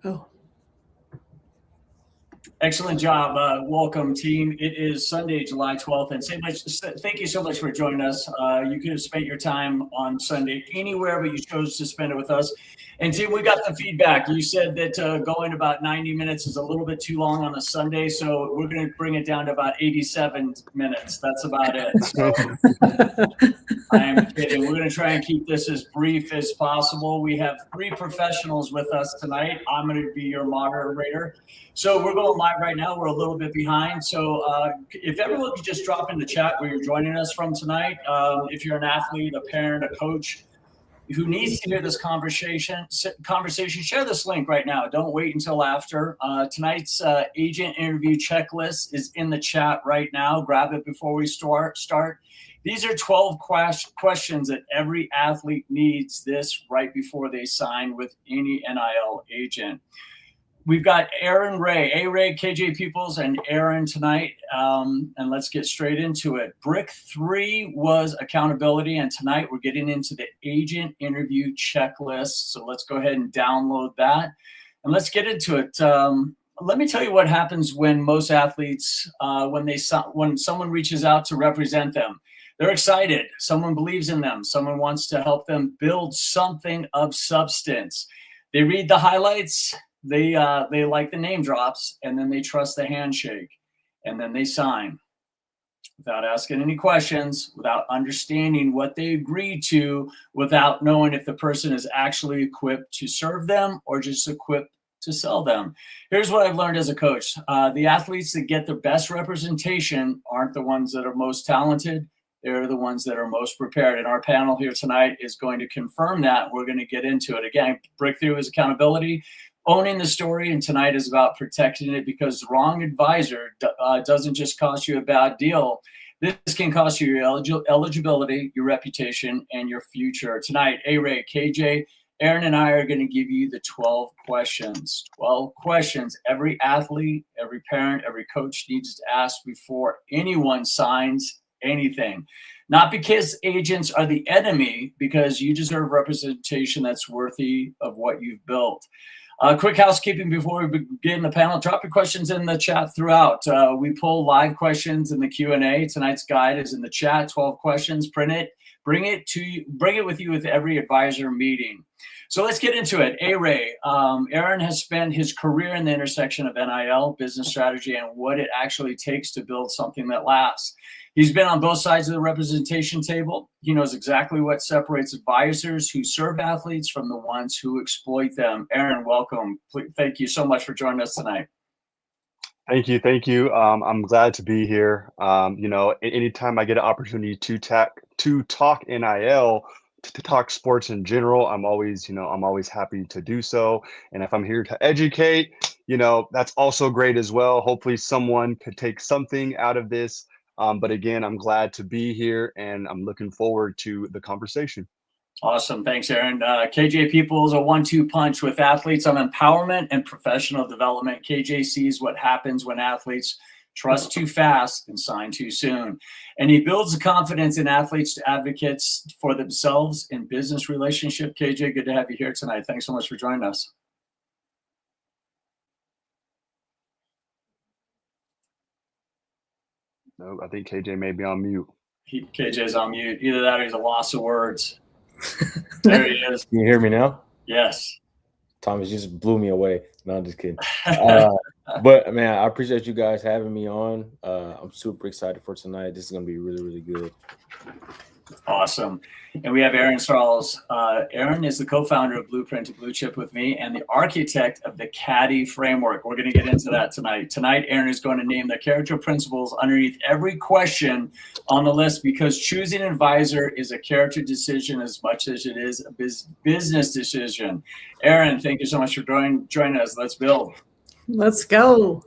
Oh, Excellent job. Welcome, team. It is Sunday, July 12th, and thank you so much for joining us. You could have spent your time on Sunday anywhere, but you chose to spend it with us. And team, we got some feedback. You said that going about 90 minutes is a little bit too long on a Sunday, so we're going to bring it down to about 87 minutes. That's about it. So I am kidding. We're going to try and keep this as brief as possible. We have three professionals with us tonight. I'm going to be your moderator. So we're going live right now. We're a little bit behind. So if everyone could just drop in the chat where you're joining us from tonight, if you're an athlete, a parent, a coach who needs to hear this conversation, share this link right now. Don't wait until after. Tonight's agent interview checklist is in the chat right now. Grab it before we start. These are 12 questions that every athlete needs this right before they sign with any NIL agent. We've got Aaron Ray, A-Ray, KJ Peoples, and Aaron tonight. And let's get straight into it. Brick 3 was accountability, and tonight we're getting into the agent interview checklist. So let's go ahead and download that. And let's get into it. Let me tell you what happens when most athletes, when someone reaches out to represent them. They're excited. Someone believes in them. Someone wants to help them build something of substance. They read the highlights. They like the name drops, and then they trust the handshake, and then they sign without asking any questions, without understanding what they agreed to, without knowing if the person is actually equipped to serve them or just equipped to sell them. Here's what I've learned as a coach. The athletes that get the best representation aren't the ones that are most talented. They're the ones that are most prepared. And our panel here tonight is going to confirm that. We're going to get into it. Again, breakthrough is accountability, owning the story, and tonight is about protecting it, because the wrong advisor doesn't just cost you a bad deal. This can cost you your eligibility, your reputation, and your future. Tonight, A-Ray, KJ, Aaron, and I are going to give you the 12 questions. 12 questions every athlete, every parent, every coach needs to ask before anyone signs anything. Not because agents are the enemy, because you deserve representation that's worthy of what you've built. Quick housekeeping before we begin the panel. Drop your questions in the chat throughout. We pull live questions in the Q&A. Tonight's guide is in the chat. 12 questions. Print it. Bring it with you with every advisor meeting. So let's get into it. A-Ray, Aaron has spent his career in the intersection of NIL, business strategy, and what it actually takes to build something that lasts. He's been on both sides of the representation table. He knows exactly what separates advisors who serve athletes from the ones who exploit them. Aaron, welcome. Thank you so much for joining us tonight. Thank you. I'm glad to be here. Anytime I get an opportunity to talk NIL, to talk sports in general, I'm always happy to do so. And if I'm here to educate, that's also great as well. Hopefully someone could take something out of this. But again, I'm glad to be here, and I'm looking forward to the conversation. Awesome. Thanks, Aaron. KJ Peoples, a 1-2 punch with athletes on empowerment and professional development. KJ sees what happens when athletes trust too fast and sign too soon. And he builds the confidence in athletes to advocates for themselves in business relationship. KJ, good to have you here tonight. Thanks so much for joining us. No, I think KJ may be on mute. KJ's on mute. Either that or he's a loss of words. There he is. Can you hear me now? Yes. Thomas just blew me away. No, I'm just kidding. But man, I appreciate you guys having me on. I'm super excited for tonight. This is going to be really, really good. Awesome. And we have Aaron Sarles. Aaron is the co-founder of Blueprint to Blue Chip with me and the architect of the Caddy framework. We're going to get into that tonight. Tonight, Aaron is going to name the character principles underneath every question on the list, because choosing an advisor is a character decision as much as it is a business decision. Aaron, thank you so much for joining us. Let's build. Let's go.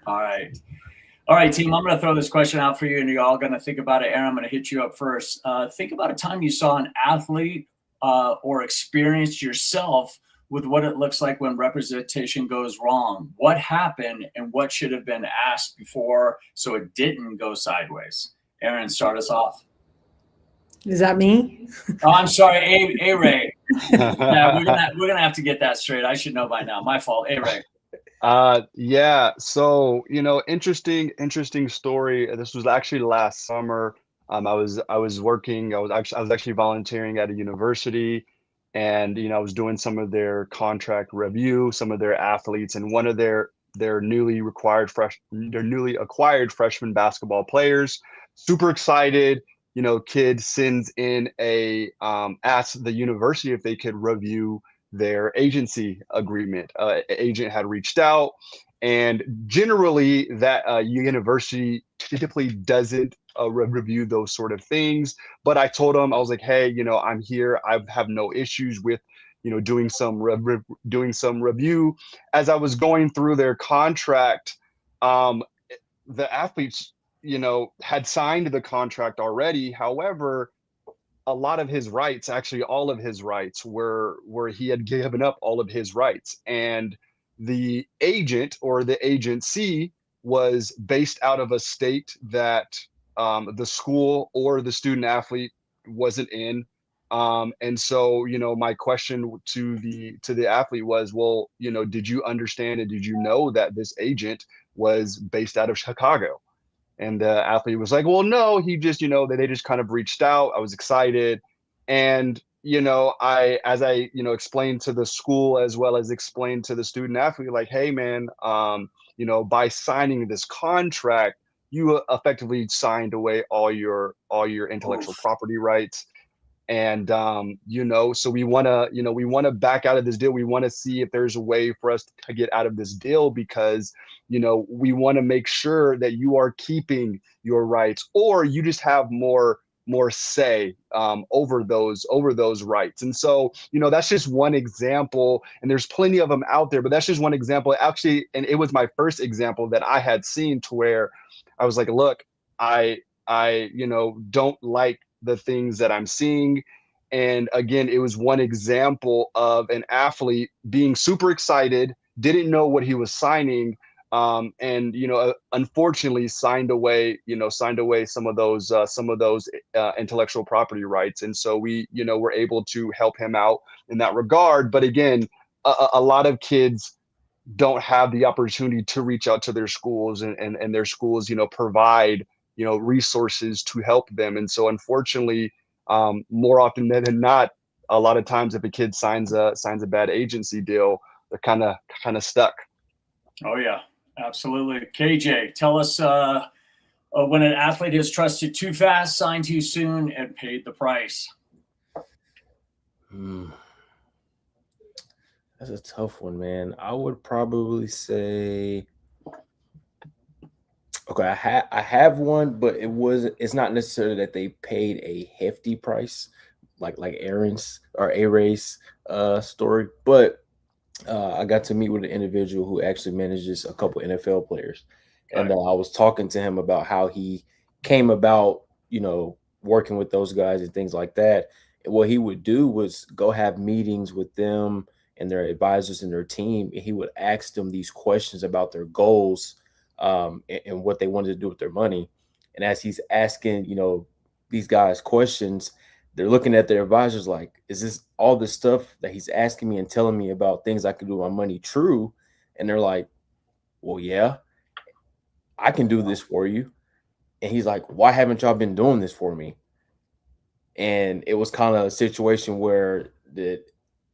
All right, team, I'm going to throw this question out for you, and you're all going to think about it. Aaron, I'm going to hit you up first. Think about a time you saw an athlete or experienced yourself with what it looks like when representation goes wrong. What happened and what should have been asked before so it didn't go sideways? Aaron, start us off. Is that me? Oh, I'm sorry, A-Ray. Yeah, we're gonna have to get that straight. I should know by now. My fault. Hey, Ray. Yeah. So, interesting story. This was actually last summer. I was actually volunteering at a university, and I was doing some of their contract review, some of their athletes, and one of their newly acquired freshman basketball players. Super excited. Kid sends in asks the university if they could review their agency agreement. Agent had reached out, and generally that university typically doesn't review those sort of things. But I told him, I was like, hey, I'm here. I have no issues with doing doing some review. As I was going through their contract, the athletes had signed the contract already. However, a lot of his rights, actually all of his rights, were he had given up all of his rights, and the agent or the agency was based out of a state that the school or the student athlete wasn't in. And so, my question to the athlete was, well, did you understand and did you know that this agent was based out of Chicago? And the athlete was like, well, no, he just, they just kind of reached out. I was excited. And, as I, explained to the school as well as explained to the student athlete, like, hey, man, by signing this contract, you effectively signed away all your intellectual property rights. And so we want to back out of this deal. We want to see if there's a way for us to get out of this deal, because we want to make sure that you are keeping your rights, or you just have more say over those rights. And so that's just one example, and there's plenty of them out there, but that's just one example actually. And it was my first example that I had seen, to where I was like, look, I don't like the things that I'm seeing. And again, it was one example of an athlete being super excited, didn't know what he was signing, and unfortunately signed away some of those intellectual property rights. And so we were able to help him out in that regard. But again, a lot of kids don't have the opportunity to reach out to their schools, and their schools provide resources to help them. And so unfortunately, more often than not, a lot of times if a kid signs a bad agency deal, they're kind of stuck. Oh yeah, absolutely. KJ, tell us when an athlete has trusted too fast, signed too soon, and paid the price. That's a tough one, man. I would probably say, okay, I have one, but it's not necessarily that they paid a hefty price, like Aaron's or A-Ray's story. But I got to meet with an individual who actually manages a couple NFL players. And I was talking to him about how he came about, working with those guys and things like that. And what he would do was go have meetings with them and their advisors and their team, and he would ask them these questions about their goals, and what they wanted to do with their money. And as he's asking, these guys questions, they're looking at their advisors like, is this all the stuff that he's asking me and telling me about things I can do with my money true? And they're like, well, yeah, I can do this for you. And he's like, why haven't y'all been doing this for me? And it was kind of a situation where the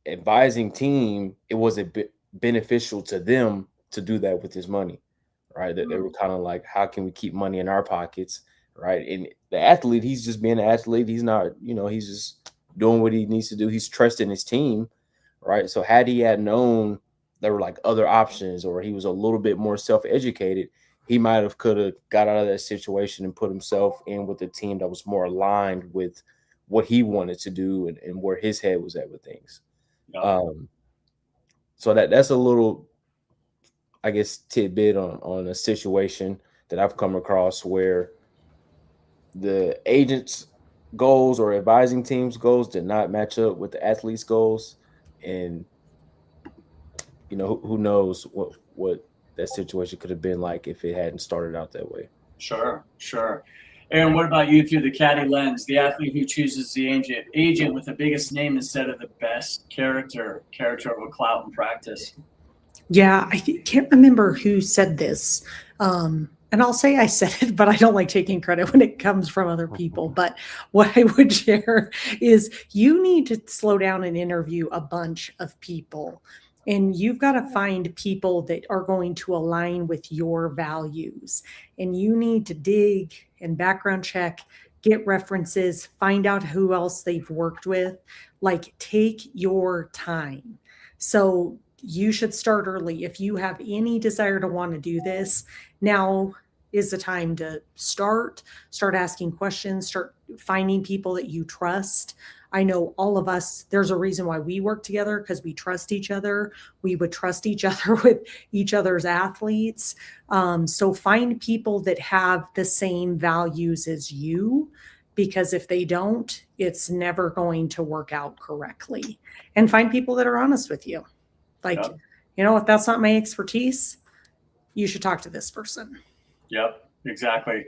advising team, it wasn't beneficial to them to do that with his money, right? That they were kind of like, how can we keep money in our pockets, right? And the athlete, he's just being an athlete. He's not, he's just doing what he needs to do. He's trusting his team, right? So had he had known there were like other options, or he was a little bit more self-educated, he could have got out of that situation and put himself in with a team that was more aligned with what he wanted to do and where his head was at with things. So that's a little, I guess, tidbit on a situation that I've come across where the agent's goals or advising team's goals did not match up with the athlete's goals. And, who knows what that situation could have been like if it hadn't started out that way. Sure. Aaron, what about you through the caddy lens? The athlete who chooses the agent with the biggest name instead of the best character of a clout in practice. Yeah, I can't remember who said this. And I'll say I said it, but I don't like taking credit when it comes from other people. But what I would share is you need to slow down and interview a bunch of people. And you've got to find people that are going to align with your values. And you need to dig and background check, get references, find out who else they've worked with. Like, take your time. So you should start early. If you have any desire to want to do this, now is the time to start asking questions, start finding people that you trust. I know all of us, there's a reason why we work together, because we trust each other. We would trust each other with each other's athletes. So find people that have the same values as you, because if they don't, it's never going to work out correctly. And find people that are honest with you. Like, if that's not my expertise, you should talk to this person. Yep, exactly.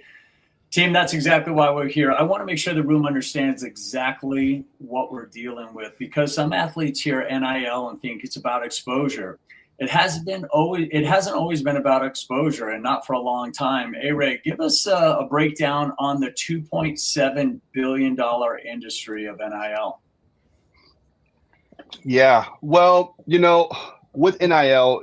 Team, that's exactly why we're here. I want to make sure the room understands exactly what we're dealing with, because some athletes hear NIL and think it's about exposure. It hasn't always been about exposure, and not for a long time. A-Ray, give us a breakdown on the $2.7 billion industry of NIL. Yeah, well, with NIL,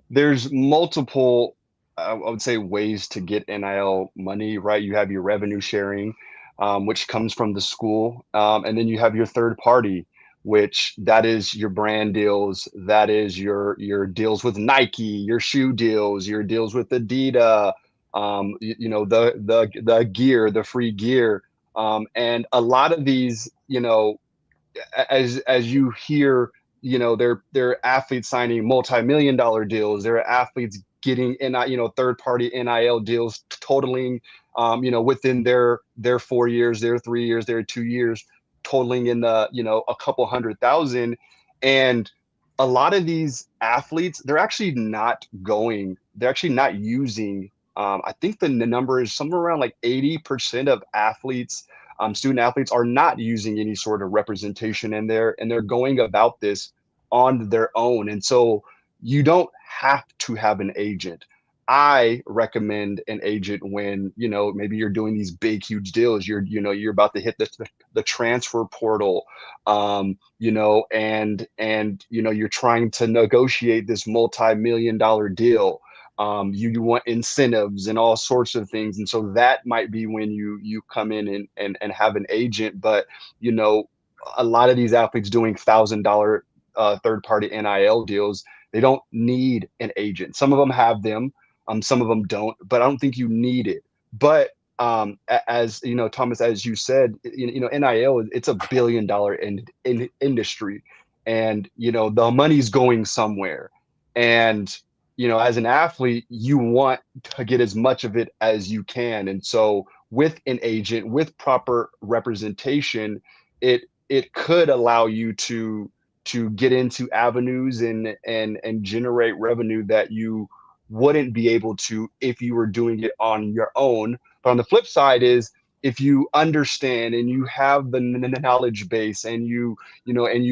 there's multiple, I would say, ways to get NIL money, right? You have your revenue sharing, which comes from the school. And then you have your third party, which that is your brand deals. That is your deals with Nike, your shoe deals, your deals with Adidas, the gear, the free gear. And a lot of these, as you hear, they're athletes signing multi-million-dollar deals. There are athletes getting third-party NIL deals totaling, within their 4 years, their 3 years, their 2 years, totaling in the, a couple $100,000. And a lot of these athletes, they're actually not using, I think the number is somewhere around like 80% of athletes, student athletes, are not using any sort of representation, and they're going about this on their own. And so you don't have to have an agent. I recommend an agent when, maybe you're doing these big, huge deals. You're about to hit the transfer portal, and you're trying to negotiate this multi-million-dollar deal. You want incentives and all sorts of things. And so that might be when you come in and have an agent. But, a lot of these athletes doing $1,000 third-party NIL deals, they don't need an agent. Some of them have them, some of them don't, but I don't think you need it. But as Thomas, as you said, NIL, it's $1 billion in industry, and the money's going somewhere. And as an athlete, you want to get as much of it as you can. And so with an agent, with proper representation, it could allow you to get into avenues and generate revenue that you wouldn't be able to if you were doing it on your own. But on the flip side is, if you understand and you have the knowledge base and you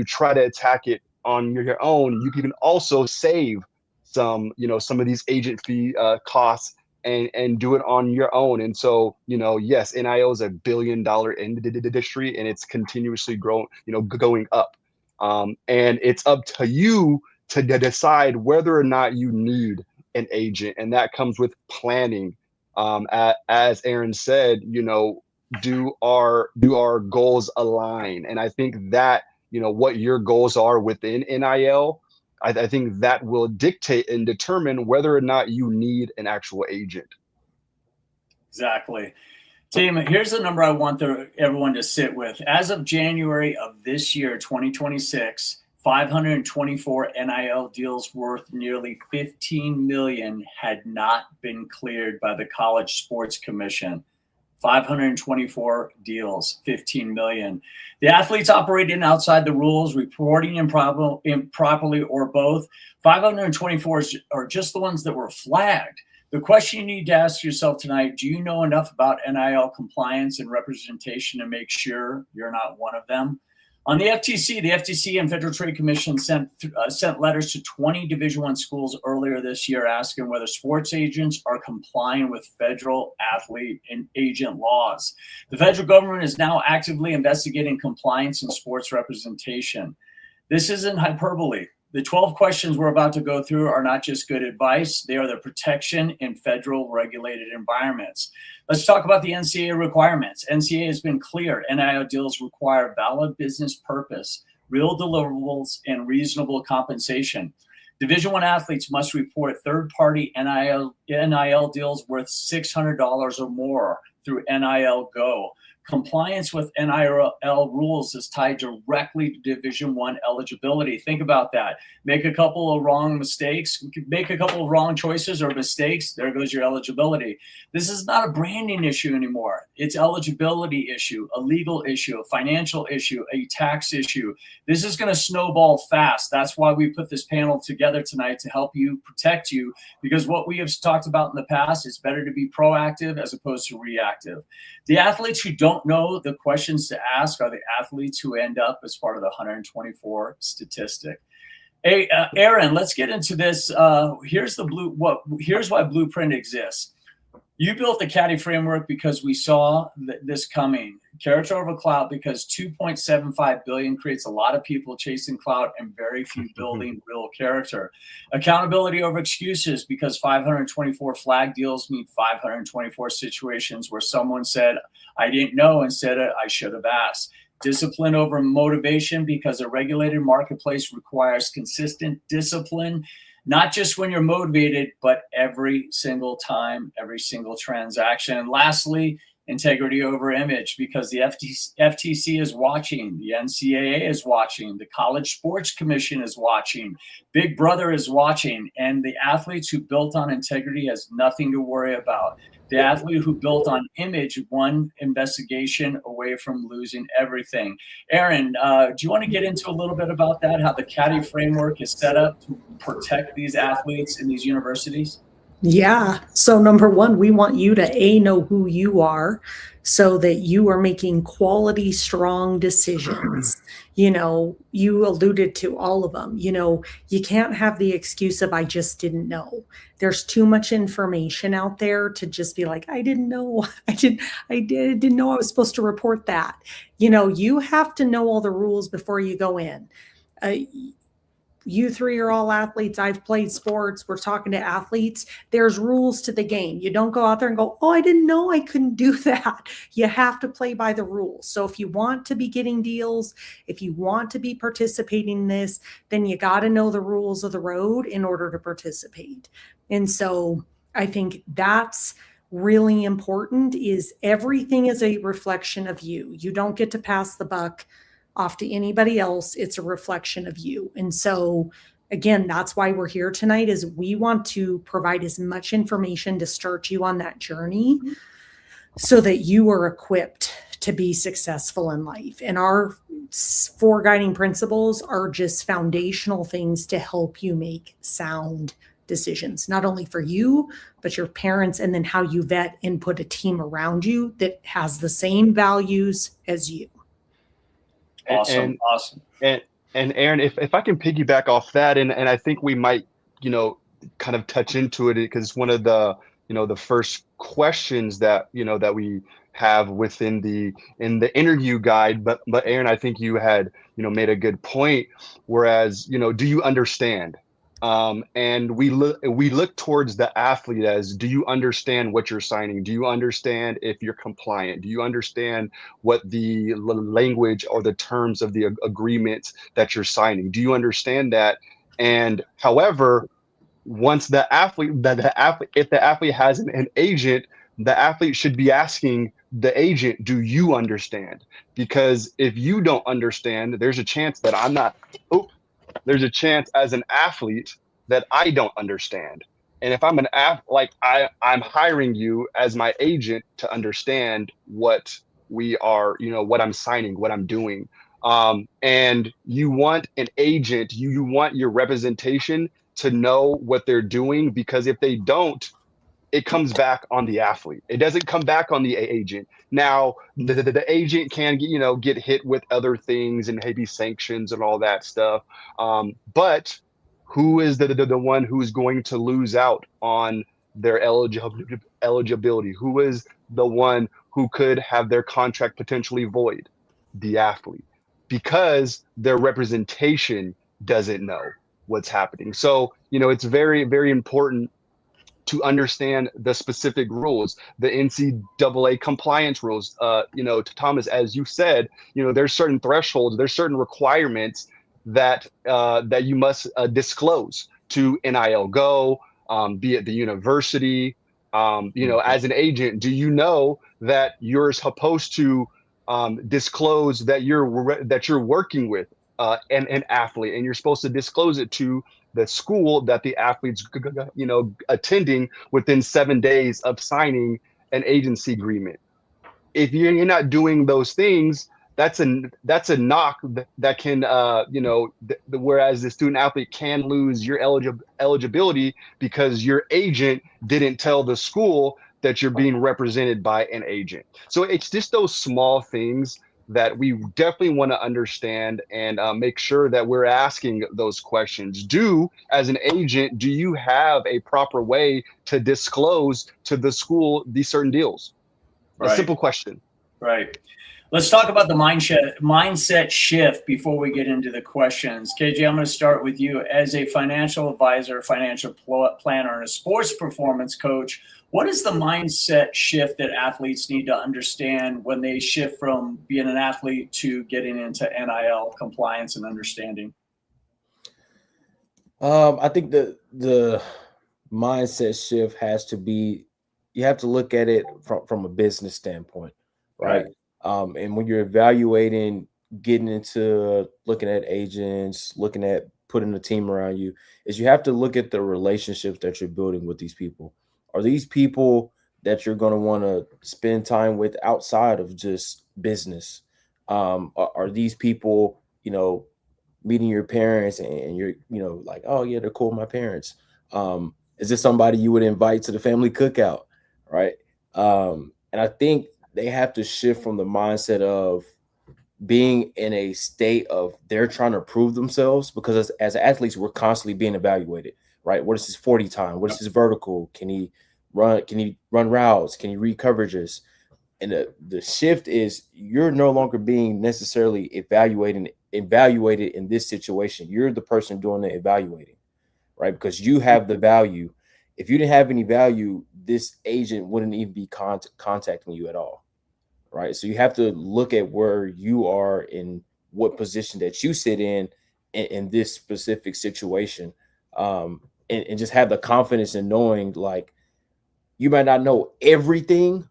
try to attack it on your own, you can also save some of these agent fee costs and do it on your own. And so, yes, NIL is $1 billion industry, and it's continuously going up. And it's up to you to decide whether or not you need an agent. And that comes with planning. As Aaron said, do our goals align? And I think that, what your goals are within NIL, I think that will dictate and determine whether or not you need an actual agent. Exactly. Team, here's the number I want everyone to sit with. As of January of this year, 2026, 524 NIL deals worth nearly $15 million had not been cleared by the College Sports Commission. 524 deals, $15 million. The athletes operating outside the rules, reporting improperly, or both. 524 are just the ones that were flagged. The question you need to ask yourself tonight, do you know enough about NIL compliance and representation to make sure you're not one of them? On the FTC and Federal Trade Commission sent letters to 20 Division I schools earlier this year asking whether sports agents are complying with federal athlete and agent laws. The federal government is now actively investigating compliance in sports representation. This isn't hyperbole. The 12 questions we're about to go through are not just good advice, they are the protection in federal regulated environments. Let's talk about the NCAA requirements. NCAA has been clear. NIL deals require valid business purpose, real deliverables, and reasonable compensation. Division I athletes must report third-party NIL deals worth $600 or more through NIL Go. Compliance with NIL rules is tied directly to Division I eligibility. Think about that. Make a couple of wrong mistakes, make a couple of wrong choices or mistakes, there goes your eligibility. This is not a branding issue anymore. It's eligibility issue, a legal issue, a financial issue, a tax issue. This is going to snowball fast. That's why we put this panel together tonight to help you, protect you, because what we have talked about in the past is better to be proactive as opposed to reactive. The athletes who don't know the questions to ask are the athletes who end up as part of the 124 statistic. Hey, Aaron, let's get into this. Here's why Blueprint exists. You built the caddy framework because we saw this coming. Character over clout, because 2.75 billion creates a lot of people chasing clout and very few building real character. Accountability over excuses, because 524 flag deals mean 524 situations where someone said, I didn't know, and said I should have asked. Discipline over motivation, because a regulated marketplace requires consistent discipline, not just when you're motivated, but every single time, every single transaction. And lastly, integrity over image, because the FTC is watching, the NCAA is watching, the College Sports Commission is watching, Big Brother is watching, and the athletes who built on integrity has nothing to worry about. The athlete who built on image, one investigation away from losing everything. Aaron, do you want to get into a little bit about that, how the caddy framework is set up to protect these athletes in these universities? Yeah. So number one, we want you to know who you are so that you are making quality, strong decisions. You know, you alluded to all of them. You know, you can't have the excuse of, I just didn't know. There's too much information out there to just be like, I didn't know. I didn't know I was supposed to report that. You know, you have to know all the rules before you go in. You three are all athletes. I've played sports. We're talking to athletes. There's rules to the game. You don't go out there and go, oh, I didn't know I couldn't do that. You have to play by the rules. So if you want to be getting deals, if you want to be participating in this, then you got to know the rules of the road in order to participate. And so I think that's really important, is everything is a reflection of you. You don't get to pass the buck off to anybody else. It's a reflection of you. And so again, that's why we're here tonight, is we want to provide as much information to start you on that journey so that you are equipped to be successful in life. And our 4 guiding principles are just foundational things to help you make sound decisions, not only for you, but your parents, and then how you vet and put a team around you that has the same values as you. Awesome. And Aaron, if I can piggyback off that, and I think we might, you know, kind of touch into it, because one of the, you know, the first questions that, you know, that we have within in the interview guide, but Aaron, I think you had, you know, made a good point, whereas, you know, do you understand? And we look towards the athlete as, do you understand what you're signing? Do you understand if you're compliant? Do you understand what the language or the terms of the agreement that you're signing? Do you understand that? And however, once if the athlete has an agent, the athlete should be asking the agent, do you understand? Because if you don't understand, there's a chance that there's a chance as an athlete that I don't understand. And if I'm I'm hiring you as my agent to understand what we are, you know, what I'm signing, what I'm doing. And you want an agent, you want your representation to know what they're doing, because if they don't, it comes back on the athlete. It doesn't come back on the agent. Now, the agent can get hit with other things and maybe sanctions and all that stuff. But who is the one who's going to lose out on their eligibility? Who is the one who could have their contract potentially void? The athlete, because their representation doesn't know what's happening. So, it's very, very important to understand the specific rules, the NCAA compliance rules. Thomas, as you said, there's certain thresholds, there's certain requirements that you must disclose to NIL Go, be it the university. As an agent, do you know that you're supposed to disclose that you're working with an athlete, and you're supposed to disclose it to the school that the athlete's attending within 7 days of signing an agency agreement. If you're not doing those things, that's a knock that can whereas the student athlete can lose your eligibility because your agent didn't tell the school that you're being represented by an agent. So it's just those small things that we definitely want to understand and make sure that we're asking those questions. As an agent, do you have a proper way to disclose to the school these certain deals? Right. A simple question. Right. Let's talk about the mindset shift before we get into the questions. KJ, I'm going to start with you. As a financial advisor, financial planner, and a sports performance coach, what is the mindset shift that athletes need to understand when they shift from being an athlete to getting into NIL compliance and understanding? I think the mindset shift has to be, you have to look at it from a business standpoint, right? And when you're evaluating, getting into looking at agents, looking at putting a team around you, is you have to look at the relationships that you're building with these people. Are these people that you're going to want to spend time with outside of just business? Are these people, meeting your parents and you're, like, oh yeah, they're cool with my parents. Is this somebody you would invite to the family cookout? Right. And I think they have to shift from the mindset of being in a state of they're trying to prove themselves, because as athletes, we're constantly being evaluated, right? What is his 40 time? What is his vertical? Can he run routes? Can he read coverages? And the shift is you're no longer being necessarily evaluated in this situation. You're the person doing the evaluating, right? Because you have the value. If you didn't have any value, this agent wouldn't even be contacting you at all, right? So you have to look at where you are in what position that you sit in this specific situation, and just have the confidence in knowing, like, you might not know everything,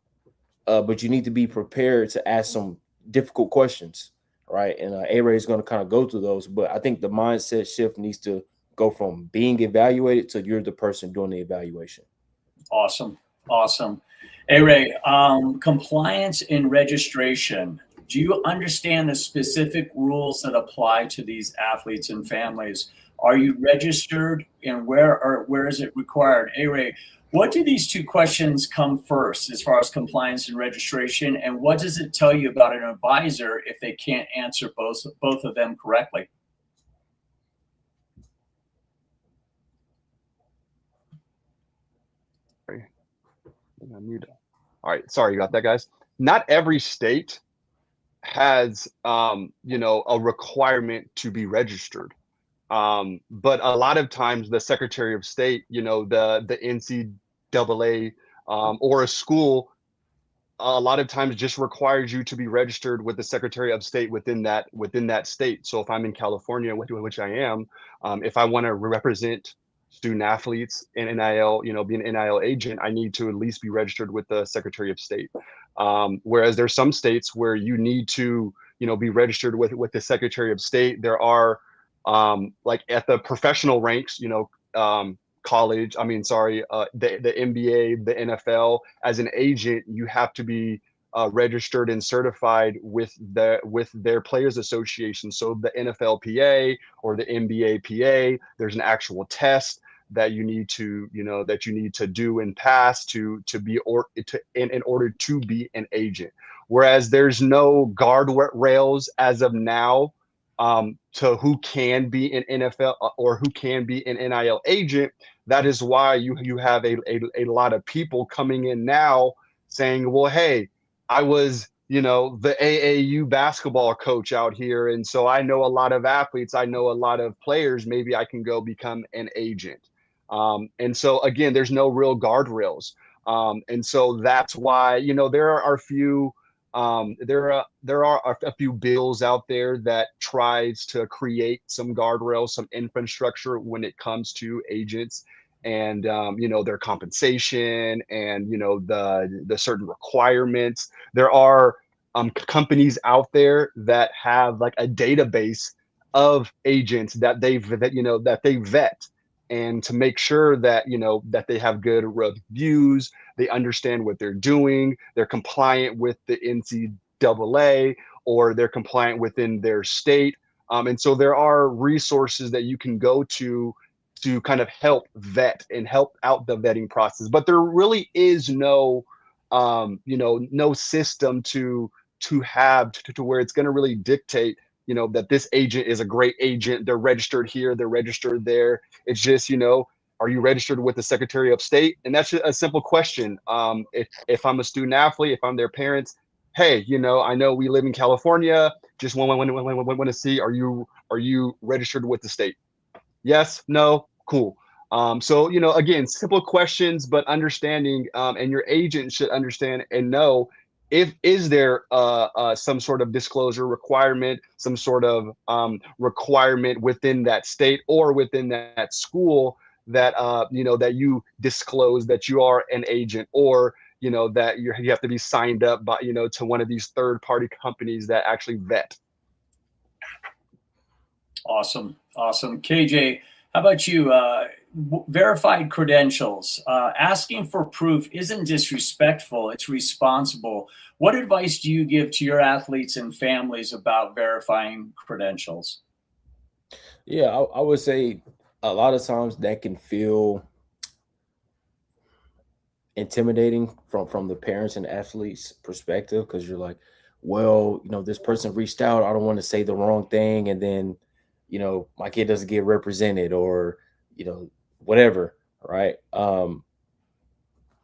but you need to be prepared to ask some difficult questions, right? And A-Ray is going to kind of go through those, but I think the mindset shift needs to go from being evaluated to you're the person doing the evaluation. Awesome. A-Ray, compliance and registration. Do you understand the specific rules that apply to these athletes and families? Are you registered, and where is it required? A-Ray, what do these two questions come first as far as compliance and registration, and what does it tell you about an advisor if they can't answer both of them correctly? All right, sorry about that, guys. Not every state has a requirement to be registered. But a lot of times the Secretary of State, the NCAA or a school, a lot of times just requires you to be registered with the Secretary of State within that state. So if I'm in California, which I am, if I want to represent student athletes in NIL, be an NIL agent, I need to at least be registered with the Secretary of State. Whereas there's some states where you need to, be registered with the Secretary of State. There are like at the professional ranks, college, the NBA, the NFL, as an agent, you have to be registered and certified with their players association. So the NFLPA or the NBAPA, there's an actual test that you need to, that you need to do and pass to be in order to be an agent. Whereas there's no guardrails as of now to who can be an NFL or who can be an NIL agent. That is why you have a lot of people coming in now saying, well, hey, I was, the AAU basketball coach out here, and so I know a lot of athletes, I know a lot of players, maybe I can go become an agent. And so again, there's no real guardrails. And so that's why, there are a few a few bills out there that tries to create some guardrails, some infrastructure when it comes to agents and their compensation and the certain requirements. There are companies out there that have like a database of agents that they vet, and to make sure that that they have good reviews, they understand what they're doing, they're compliant with the NCAA, or they're compliant within their state. And so there are resources that you can go to kind of help vet and help out the vetting process. But there really is no, no system to have to where it's going to really dictate, that this agent is a great agent. They're registered here, they're registered there. It's just, are you registered with the Secretary of State? And that's a simple question. If I'm a student athlete, if I'm their parents, hey, I know we live in California. Just want to see, are you registered with the state? Yes, no, cool. So, again, simple questions, but understanding, and your agent should understand and know is there some sort of disclosure requirement, some sort of requirement within that state or within that school that that you disclose that you are an agent, or that you have to be signed up by to one of these third-party companies that actually vet. Awesome. KJ, how about you? Verified credentials. Asking for proof isn't disrespectful, it's responsible. What advice do you give to your athletes and families about verifying credentials? Yeah, I would say a lot of times that can feel intimidating from the parents and athletes perspective, because you're like, well, this person reached out, I don't want to say the wrong thing, and then my kid doesn't get represented, or whatever, right?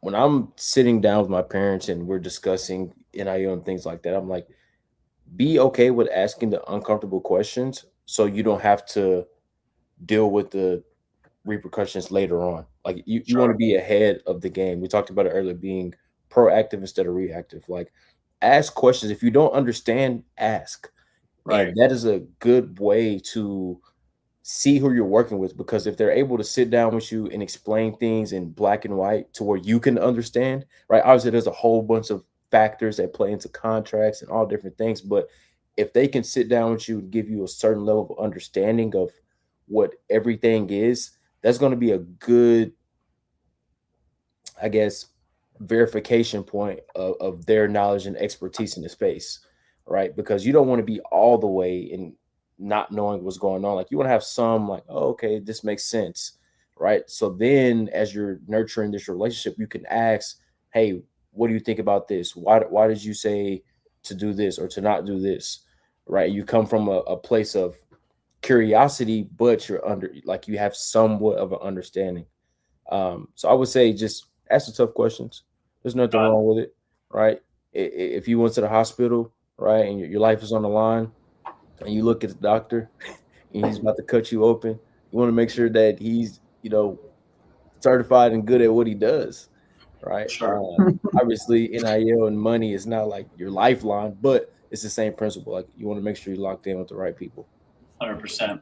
When I'm sitting down with my parents and we're discussing NIL and things like that, I'm like, be okay with asking the uncomfortable questions so you don't have to deal with the repercussions later on. Like you want to be ahead of the game. We talked about it earlier, being proactive instead of reactive. Like, ask questions. If you don't understand, ask. Right. And that is a good way to see who you're working with, because if they're able to sit down with you and explain things in black and white to where you can understand, right? Obviously, there's a whole bunch of factors that play into contracts and all different things, but if they can sit down with you and give you a certain level of understanding of what everything is, that's going to be a good, I guess, verification point of their knowledge and expertise in the space, right? Because you don't want to be all the way in not knowing what's going on. Like, you want to have some like, oh, okay, this makes sense, right? So then as you're nurturing this relationship, you can ask, hey, what do you think about this? Why did you say to do this or to not do this, right? You come from a place of curiosity, but you have somewhat of an understanding. So I would say just ask the tough questions. There's nothing wrong with it, right? If you went to the hospital, right, and your life is on the line, and you look at the doctor and he's about to cut you open, you want to make sure that he's, certified and good at what he does, right? Sure. Obviously, NIL and money is not like your lifeline, but it's the same principle. Like, you want to make sure you're locked in with the right people. 100%.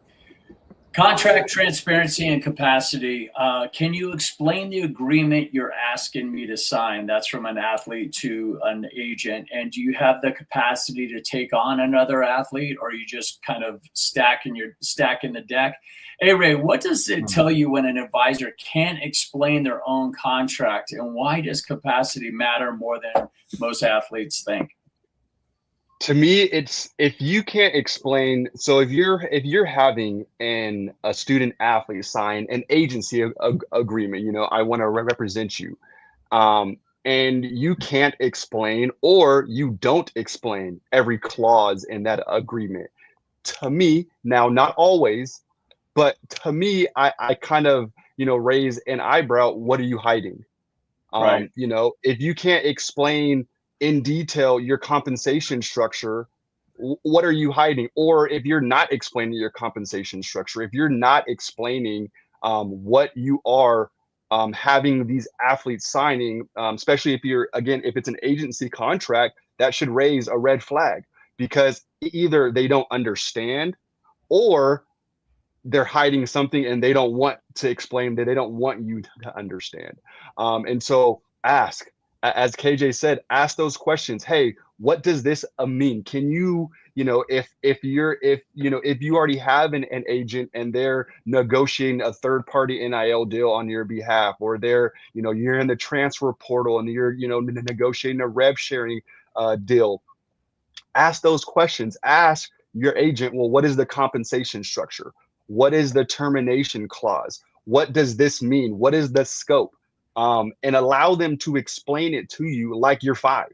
Contract transparency and capacity. Can you explain the agreement you're asking me to sign? That's from an athlete to an agent. And do you have the capacity to take on another athlete, or are you just kind of stacking the deck? Hey, Ray, what does it tell you when an advisor can't explain their own contract, and why does capacity matter more than most athletes think? To me, it's if you can't explain. So if you're having a student athlete sign an agency agreement, I want to represent you, um, and you can't explain or you don't explain every clause in that agreement. To me, now not always, but to me, I kind of raise an eyebrow. What are you hiding? Right. If you can't explain in detail your compensation structure, what are you hiding? Or if you're not explaining your compensation structure, if you're not explaining what you are having these athletes signing, especially if it's an agency contract, that should raise a red flag because either they don't understand or they're hiding something and they don't want to explain that they don't want you to understand. And so as KJ said, ask those questions. Hey, what does this mean? Can you, if you already have an agent and they're negotiating a third party NIL deal on your behalf, or you're in the transfer portal and you're, negotiating a rev sharing deal, ask those questions. Ask your agent, well, what is the compensation structure? What is the termination clause? What does this mean? What is the scope? And allow them to explain it to you like you're five.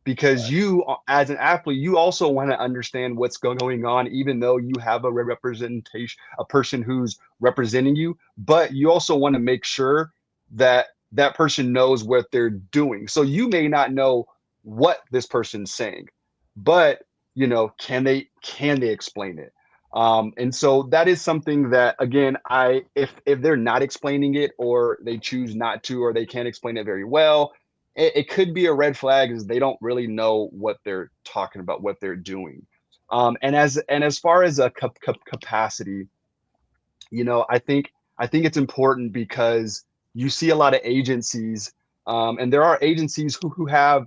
Because you, as an athlete, you also want to understand what's going on, even though you have a representation, a person who's representing you. But you also want to make sure that that person knows what they're doing. So you may not know what this person's saying, but can they explain it? And so that is something that, again, if they're not explaining it or they choose not to or they can't explain it very well, it could be a red flag is they don't really know what they're talking about, what they're doing. And as far as a capacity, I think it's important because you see a lot of agencies, and there are agencies who have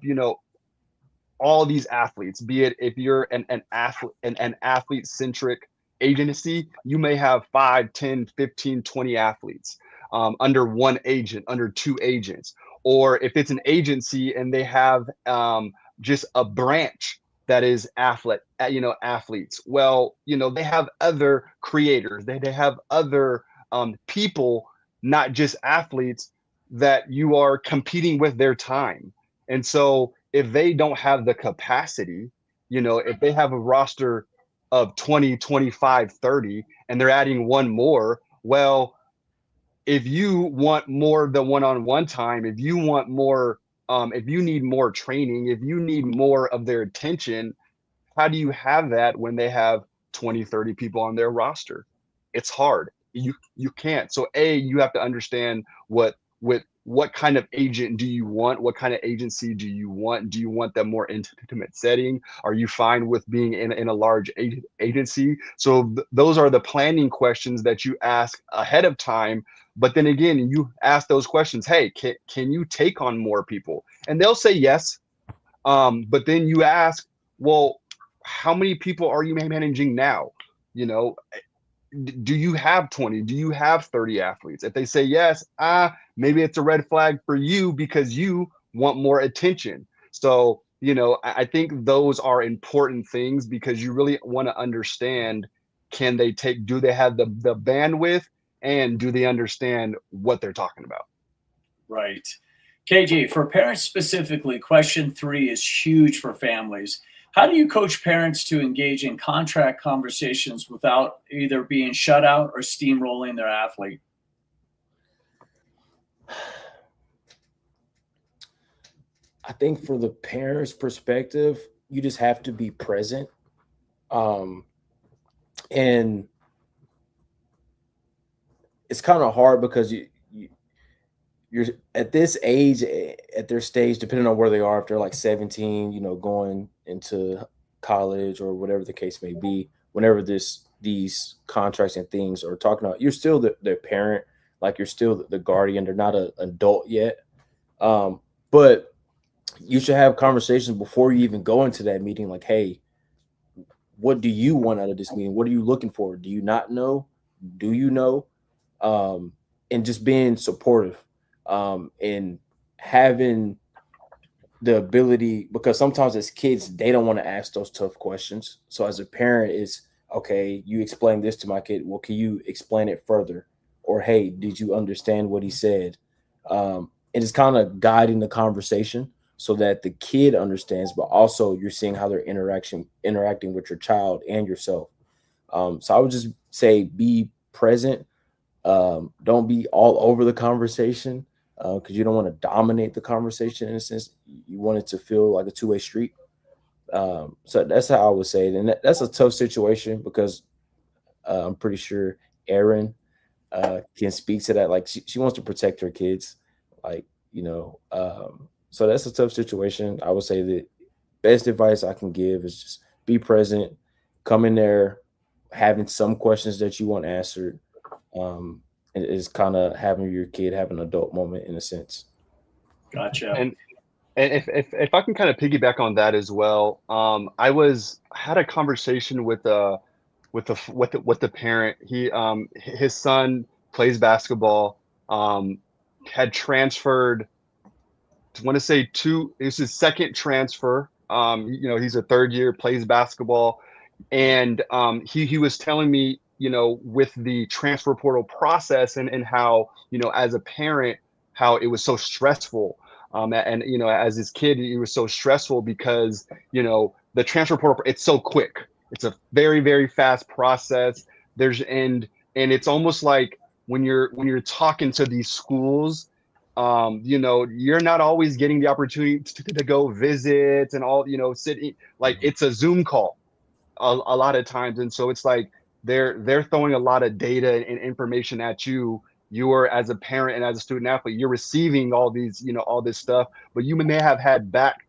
all these athletes. Be it if you're an athlete centric agency, you may have 5, 10, 15, 20 athletes under one agent, under two agents. Or if it's an agency and they have just a branch that is athletes. Well, they have other creators. They have other people, not just athletes, that you are competing with their time. And so if they don't have the capacity, if they have a roster of 20, 25, 30, and they're adding one more, well, if you want more the one-on-one time, if you want more, if you need more training, if you need more of their attention, how do you have that when they have 20, 30 people on their roster? It's hard. You can't. So you have to understand what kind of agent do you want? What kind of agency do you want? Do you want that more intimate setting? Are you fine with being in a large agency? So those are the planning questions that you ask ahead of time. But then again, you ask those questions. Hey, can you take on more people? And they'll say yes. But then you ask, well, how many people are you managing now? Do you have 20? Do you have 30 athletes? If they say yes, maybe it's a red flag for you because you want more attention. So, I think those are important things because you really want to understand, do they have the bandwidth, and do they understand what they're talking about? Right. KJ, for parents specifically, question 3 is huge for families. How do you coach parents to engage in contract conversations without either being shut out or steamrolling their athlete? I think for the parents' perspective, you just have to be present. And it's kind of hard because you're at this age, at their stage, depending on where they are, if they're like 17, going into college or whatever the case may be, whenever these contracts and things are talking about, you're still their parent, like you're still the guardian. They're not an adult yet. But you should have conversations before you even go into that meeting. Like, hey, what do you want out of this meeting? What are you looking for? Do you not know? Do you know? And just being supportive, and having the ability, because sometimes as kids, they don't want to ask those tough questions. So as a parent, it's okay, you explain this to my kid. Well, can you explain it further? Or, hey, did you understand what he said? It is kind of guiding the conversation so that the kid understands, but also you're seeing how they're interacting with your child and yourself. So I would just say be present. Don't be all over the conversation because you don't want to dominate the conversation in a sense. You want it to feel like a two-way street. So that's how I would say it. And that's a tough situation because I'm pretty sure Erin can speak to that. Like she wants to protect her kids. Like, so that's a tough situation. I would say the best advice I can give is just be present, come in there, having some questions that you want answered. It is kind of having your kid have an adult moment in a sense. Gotcha. And if I can kind of piggyback on that as well, I had a conversation with the parent. His son plays basketball. Had transferred. I want to say it's his second transfer. He's a third year, plays basketball, and he was telling me, with the transfer portal process and how, as a parent, how it was so stressful. And as his kid, it was so stressful because, the transfer portal, it's so quick. It's a very, very fast process. And it's almost like when you're talking to these schools, you're not always getting the opportunity to go visit and all, sit, like it's a Zoom call a lot of times. And so it's like they're throwing a lot of data and information at you. You are, as a parent and as a student athlete, you're receiving all these, all this stuff, but you may have had back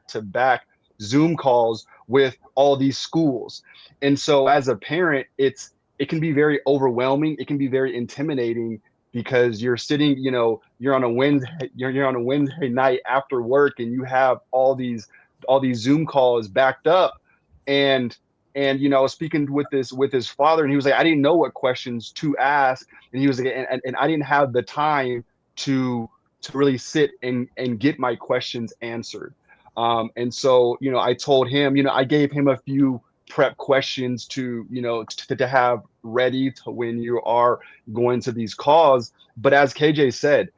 to back Zoom calls with all these schools. And so as a parent, it can be very overwhelming. It can be very intimidating because you're sitting, you're on a Wednesday night after work and you have all these Zoom calls backed up. And I was speaking with his father, and he was like, I didn't know what questions to ask. And he was like, and I didn't have the time to really sit and get my questions answered. And so, I told him, I gave him a few prep questions to have ready to when you are going to these calls. But as KJ said,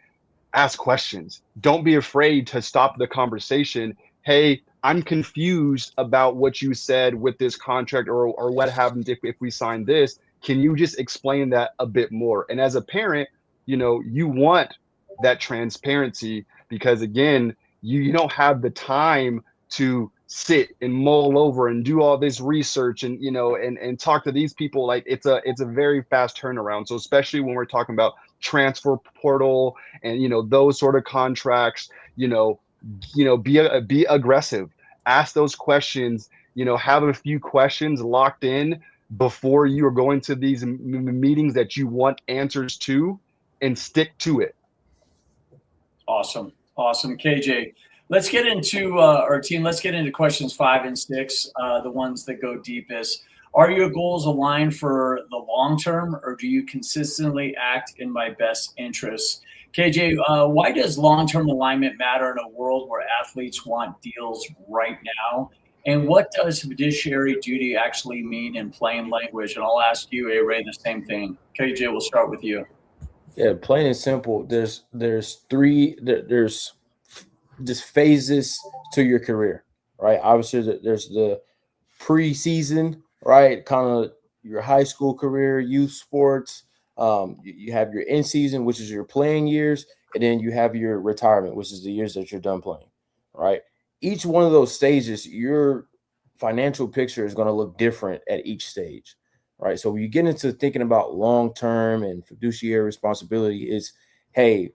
ask questions. Don't be afraid to stop the conversation. Hey, I'm confused about what you said with this contract or what happens if we sign this. Can you just explain that a bit more? And as a parent, you want that transparency because, again, you don't have the time to sit and mull over and do all this research and and talk to these people. Like it's a very fast turnaround. So especially when we're talking about transfer portal and those sort of contracts, be aggressive, ask those questions, have a few questions locked in before you are going to these meetings that you want answers to, and stick to it. Awesome KJ. Let's get into our team. Let's get into questions 5 and 6, the ones that go deepest. Are your goals aligned for the long term, or do you consistently act in my best interests? KJ, why does long-term alignment matter in a world where athletes want deals right now? And what does fiduciary duty actually mean in plain language? And I'll ask you, A-Ray, the same thing. KJ, we'll start with you. Yeah, plain and simple. There's just phases to your career, right? Obviously, there's the preseason, right? Kind of your high school career, youth sports. You have your in season, which is your playing years, and then you have your retirement, which is the years that you're done playing, right? Each one of those stages, your financial picture is going to look different at each stage, right? So when you get into thinking about long-term and fiduciary responsibility is, hey,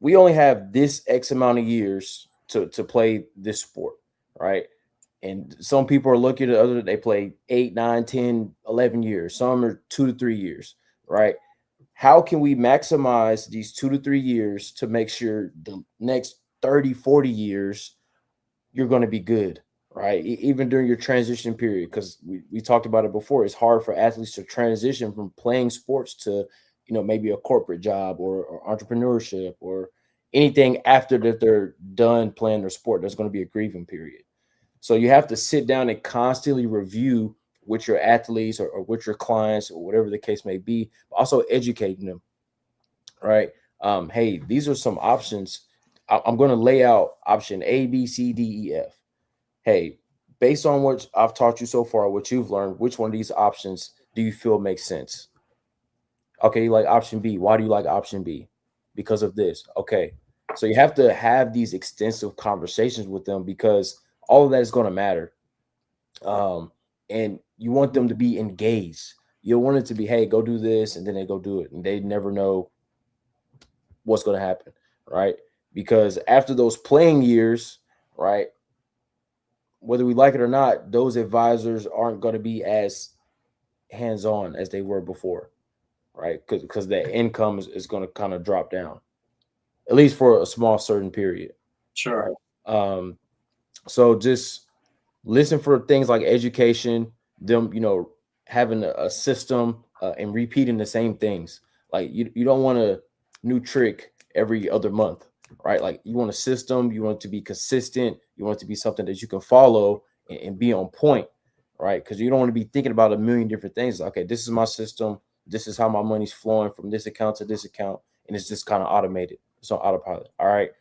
we only have this X amount of years to play this sport, right? And some people are looking at they play 8, 9, 10, 11 years. Some are 2 to 3 years, right? How can we maximize these 2 to 3 years to make sure the next 30, 40 years, you're going to be good, right? Even during your transition period, because we talked about it before, it's hard for athletes to transition from playing sports to, maybe a corporate job or entrepreneurship or, anything after that they're done playing their sport, there's going to be a grieving period. So you have to sit down and constantly review with your athletes or with your clients or whatever the case may be, but also educating them, right? Hey, these are some options. I'm going to lay out option A, B, C, D, E, F. Hey, based on what I've taught you so far, what you've learned, which one of these options do you feel makes sense? Okay, you like option B. Why do you like option B? Because of this. Okay. So you have to have these extensive conversations with them because all of that is going to matter. And you want them to be engaged. You want it to be, hey, go do this, and then they go do it. And they never know what's going to happen, right? Because after those playing years, right, whether we like it or not, those advisors aren't going to be as hands-on as they were before, right? Because the income is going to kind of drop down, at least for a small certain period. Sure. So just listen for things like education, them, having a system and repeating the same things. Like you don't want a new trick every other month, right? Like you want a system, you want it to be consistent, you want it to be something that you can follow and be on point, right? Because you don't want to be thinking about a million different things. Okay, this is my system. This is how my money's flowing from this account to this account. And it's just kind of automated. It's on autopilot. All right.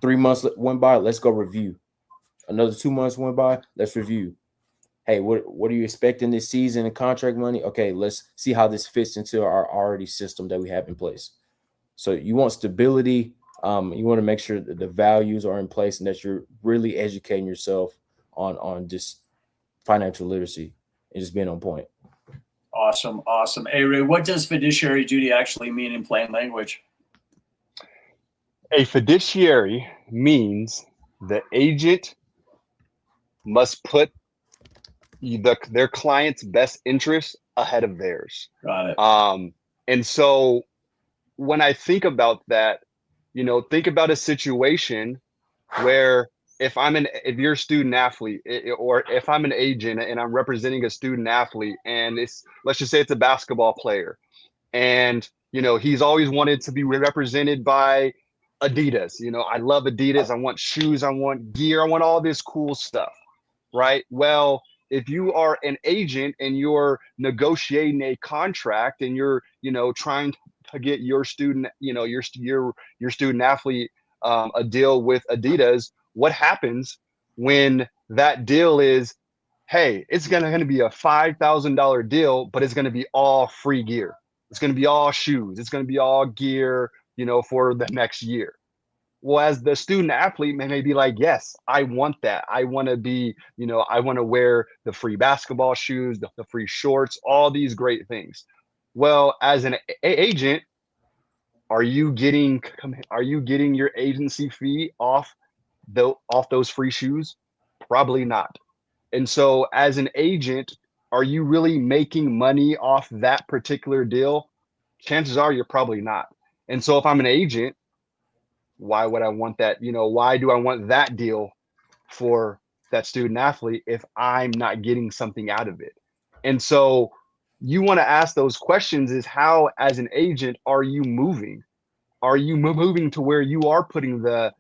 3 months went by. Let's go review. Another 2 months went by. Let's review. Hey, what are you expecting this season in contract money? Okay, let's see how this fits into our already system that we have in place. So you want stability. You want to make sure that the values are in place and that you're really educating yourself on just financial literacy and just being on point. Awesome. Hey, Ray, what does fiduciary duty actually mean in plain language? A fiduciary means the agent must put their client's best interest ahead of theirs. Got it. And so when I think about that, think about a situation where if you're a student athlete or if I'm an agent and I'm representing a student athlete and let's just say it's a basketball player and, he's always wanted to be represented by Adidas. I love Adidas. I want shoes. I want gear. I want all this cool stuff. Right. Well, if you are an agent and you're negotiating a contract and you're, trying to get your student, your student athlete a deal with Adidas, what happens when that deal is, hey, it's going to be a $5,000 deal, but it's going to be all free gear. It's going to be all shoes. It's going to be all gear, for the next year. Well, as the student athlete may be like, yes, I want that. I want to be, I want to wear the free basketball shoes, the free shorts, all these great things. Well, as an agent, are you getting your agency fee off those free shoes? Probably not. And so as an agent, are you really making money off that particular deal? Chances are you're probably not. And so if I'm an agent, why would I want that? Why do I want that deal for that student athlete if I'm not getting something out of it? And so you want to ask those questions is how, as an agent, are you moving? Are you moving to where you are putting the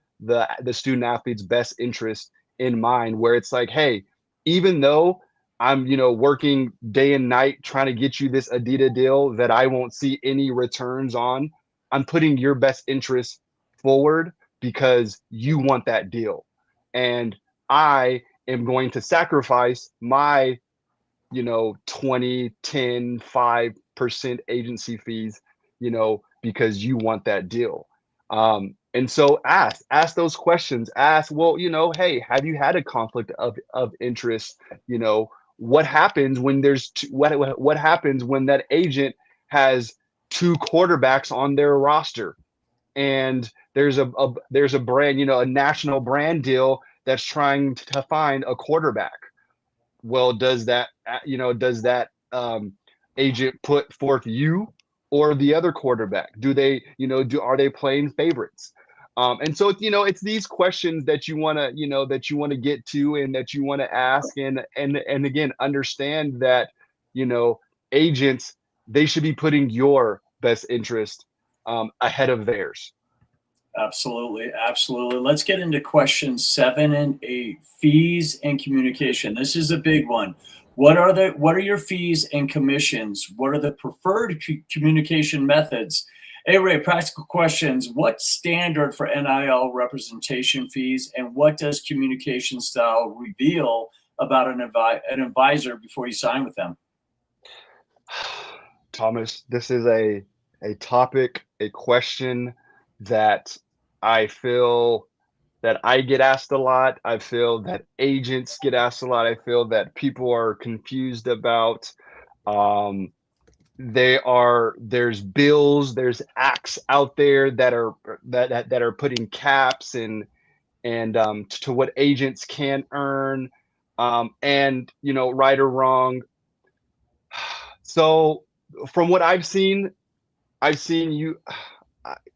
student athlete's best interest in mind, where it's like, hey, even though I'm, working day and night trying to get you this Adidas deal that I won't see any returns on, I'm putting your best interest forward because you want that deal. And I am going to sacrifice my, 20, 10, 5% agency fees, because you want that deal. And so ask those questions. Ask, well, hey, have you had a conflict of interest? What happens when there's what happens when that agent has 2 quarterbacks on their roster and there's a brand, a national brand deal that's trying to find a quarterback? Well, does that agent put forth you or the other quarterback? Do they, are they playing favorites? And so, it's these questions that you want to, get to and that you want to ask and again, understand that, agents, they should be putting your best interest ahead of theirs. Absolutely, absolutely. Let's get into questions 7 and 8, fees and communication. This is a big one. What are your fees and commissions? What are the preferred communication methods? Hey Ray, practical questions. What's standard for NIL representation fees, and what does communication style reveal about an advisor before you sign with them? Thomas, this is a topic, a question that I feel that I get asked a lot. I feel that agents get asked a lot. I feel that people are confused about. Um, there's bills, there's acts out there that are that are putting caps and to what agents can earn, and right or wrong. So from what I've seen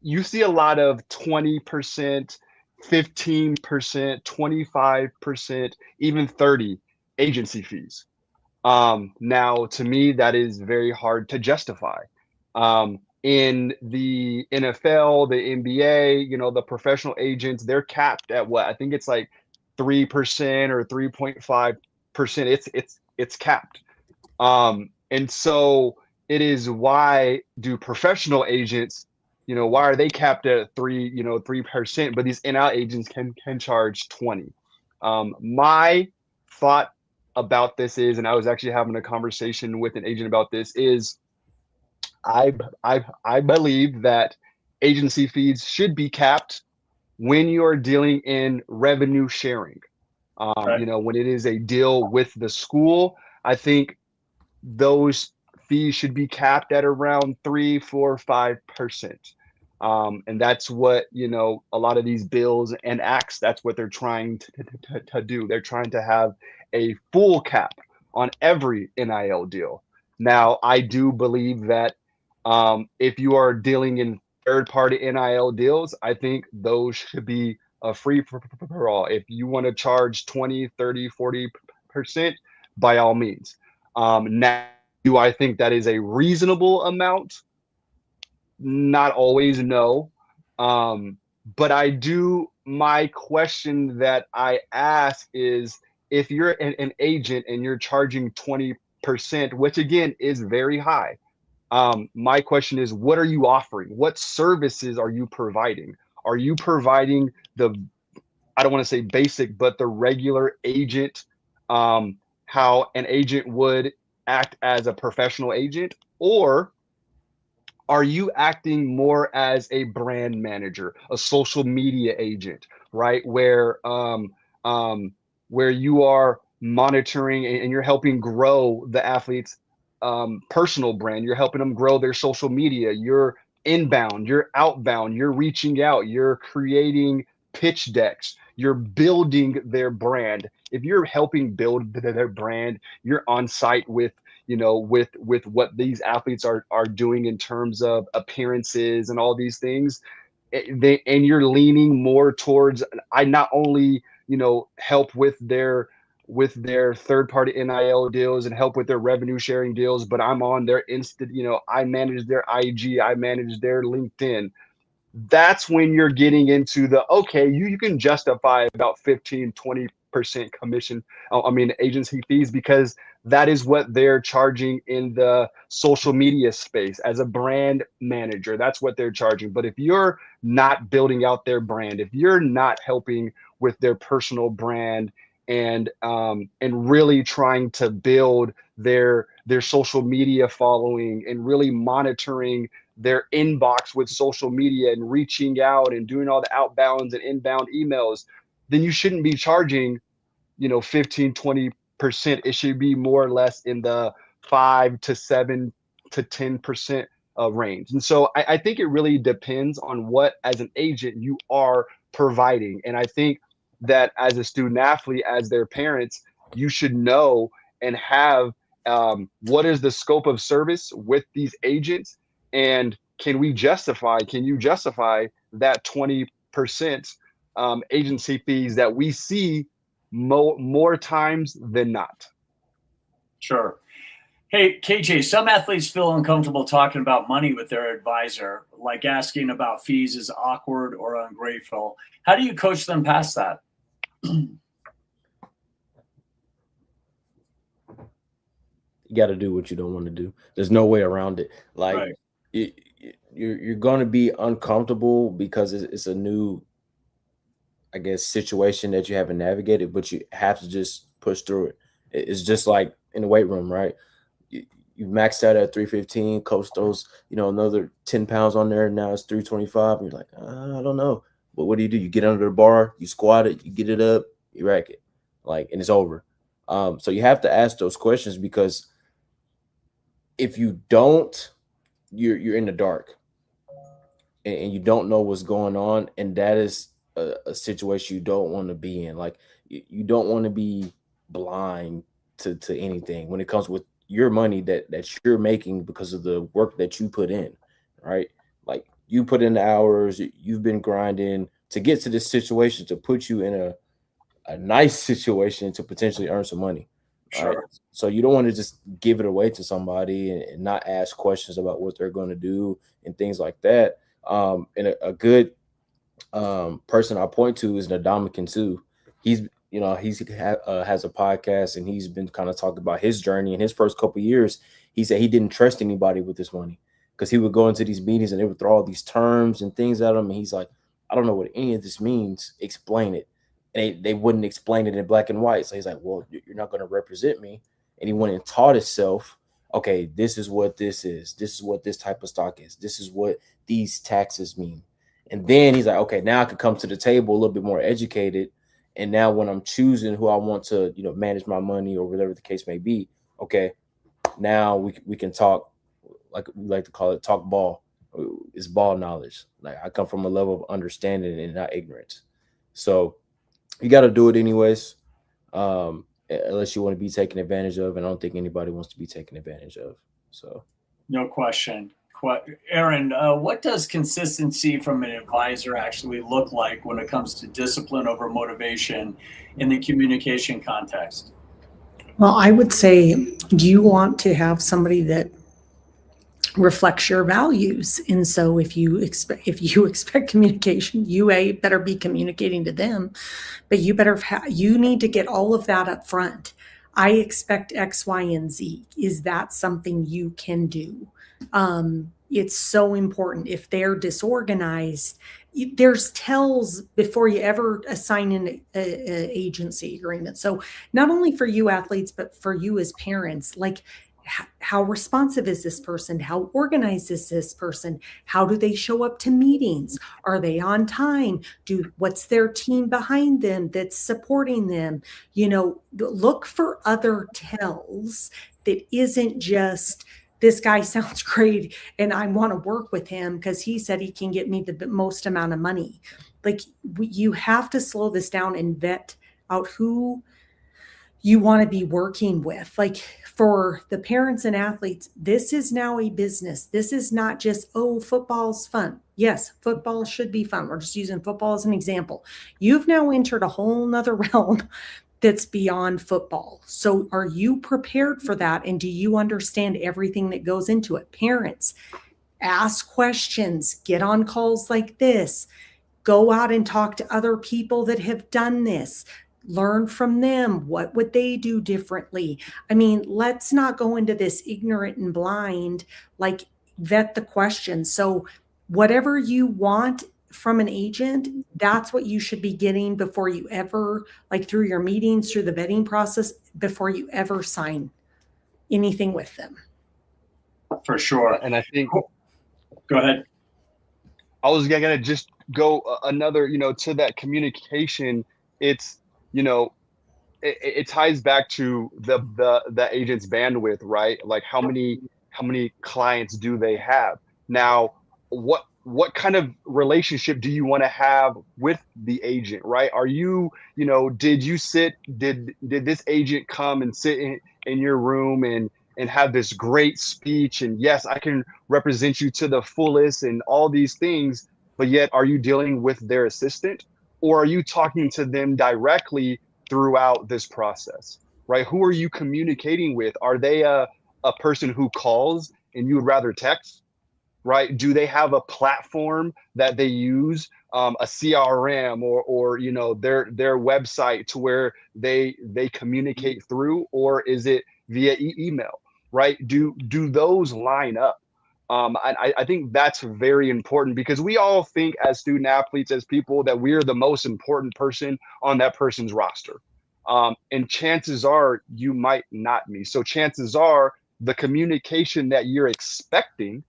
you see a lot of 20%, 15%, 25%, even 30 agency fees. Now, to me, that is very hard to justify. In the NFL, the NBA, the professional agents, they're capped at what? I think it's like 3% or 3.5%. It's capped. And so it is, why do professional agents, why are they capped at 3%, but these in-out agents can charge 20? My thought about this is, and I was actually having a conversation with an agent about this, is I believe that agency fees should be capped when you're dealing in revenue sharing. Right. When it is a deal with the school, I think those fees should be capped at around 3, 4, 5%. And that's what, a lot of these bills and acts, that's what they're trying to do. They're trying to have a full cap on every NIL deal. Now, I do believe that if you are dealing in third-party NIL deals, I think those should be a free for all. If you want to charge 20, 30, 40%, by all means. Now, do I think that is a reasonable amount? Not always, no. But I do, my question that I ask is, if you're an agent and you're charging 20%, which again is very high, my question is, what are you offering? What services are you providing? Are you providing I don't want to say basic, but the regular agent, how an agent would act as a professional agent? Or are you acting more as a brand manager, a social media agent, right? Where you are monitoring and you're helping grow the athlete's personal brand. You're helping them grow their social media. You're inbound, you're outbound, you're reaching out, you're creating pitch decks, you're building their brand. If you're helping build their brand, you're on site with with what these athletes are doing in terms of appearances and all these things. And you're leaning more towards, I not only help with their third party NIL deals and help with their revenue sharing deals, but I'm on their I manage their IG, I manage their LinkedIn. That's when you're getting into the, okay, you can justify about 15-20% commission, agency fees, because that is what they're charging in the social media space as a brand manager. That's what they're charging. But if you're not building out their brand, if you're not helping with their personal brand and really trying to build their social media following and really monitoring their inbox with social media and reaching out and doing all the outbounds and inbound emails, then you shouldn't be charging 15-20%. It should be more or less in the 5 to 7 to 10% range. And so I think it really depends on what, as an agent, you are providing. And I think that as a student athlete, as their parents, you should know and have what is the scope of service with these agents, and can you justify that 20% agency fees that we see more times than not? Sure. Hey, KJ, some athletes feel uncomfortable talking about money with their advisor, like asking about fees is awkward or ungrateful. How do you coach them past that? You got to do what you don't want to do. There's no way around it. Like Right. you're going to be uncomfortable because it's a new, I guess, situation that you haven't navigated, but you have to just push through it. It's just like in the weight room, right? You maxed out at 315, coach throws, another 10 pounds on there. Now it's 325. And you're like, I don't know. But what do? You get under the bar, you squat it, you get it up, you rack it, and it's over. So you have to ask those questions, because if you don't, you're in the dark, and you don't know what's going on. And that is a situation you don't want to be in. Like, you don't want to be blind to anything when it comes with your money that you're making because of the work that you put in, right? Like, you put in the hours, you've been grinding to get to this situation, to put you in a nice situation to potentially earn some money. Sure. Right? So you don't want to just give it away to somebody and not ask questions about what they're going to do and things like that. And a good person I point to is Ndamukong Suh. He's has a podcast, and he's been kind of talking about his journey. In his first couple of years, he said he didn't trust anybody with his money, because he would go into these meetings and they would throw all these terms and things at him, and he's like, I don't know what any of this means. Explain it. And they wouldn't explain it in black and white. So he's like, well, you're not going to represent me. And he went and taught himself, okay, this is what this is. This is what this type of stock is. This is what these taxes mean. And then he's like, okay, now I can come to the table a little bit more educated. And now when I'm choosing who I want to, manage my money or whatever the case may be, okay, now we can talk, like we like to call it, talk ball. It's ball knowledge. Like, I come from a level of understanding and not ignorance. So you got to do it anyways, unless you want to be taken advantage of. And I don't think anybody wants to be taken advantage of. So, no question. Aaron, what does consistency from an advisor actually look like when it comes to discipline over motivation in the communication context? Well, I would say, do you want to have somebody that reflects your values? And so if you expect communication, you better be communicating to them, but you need to get all of that up front. I expect X, Y, and Z. Is that something you can do? It's so important. If they're disorganized, there's tells before you ever assign an agency agreement. So not only for you athletes, but for you as parents, like, how responsive is this person? How organized is this person? How do they show up to meetings? Are they on time? What's their team behind them that's supporting them? Look for other tells that isn't just, this guy sounds great and I want to work with him because he said he can get me the most amount of money. Like, you have to slow this down and vet out who you want to be working with. Like, for the parents and athletes, this is now a business. This is not just, oh, football's fun. Yes, football should be fun. We're just using football as an example. You've now entered a whole nother realm that's beyond football. So are you prepared for that? And do you understand everything that goes into it? Parents, ask questions, get on calls like this, go out and talk to other people that have done this. Learn from them. What would they do differently? I mean, let's not go into this ignorant and blind, like, vet the questions. So whatever you want from an agent, that's what you should be getting before you ever, like, through your meetings, through the vetting process, before you ever sign anything with them. For sure. And I think, go ahead. I was gonna just go another, to that communication. It's, it ties back to the agent's bandwidth, right? Like, how many clients do they have? Now, what kind of relationship do you want to have with the agent, right? Are you, did this agent come and sit in your room and have this great speech, and yes, I can represent you to the fullest and all these things, but yet are you dealing with their assistant? Or are you talking to them directly throughout this process, right? Who are you communicating with? Are they a a person who calls and you would rather text, right? Do they have a platform that they use, a CRM or you know, their website to where they communicate through, or is it via email, right? Do those line up? I think that's very important, because we all think as student athletes, as people, that we're the most important person on that person's roster. And chances are you might not be. So chances are the communication that you're expecting,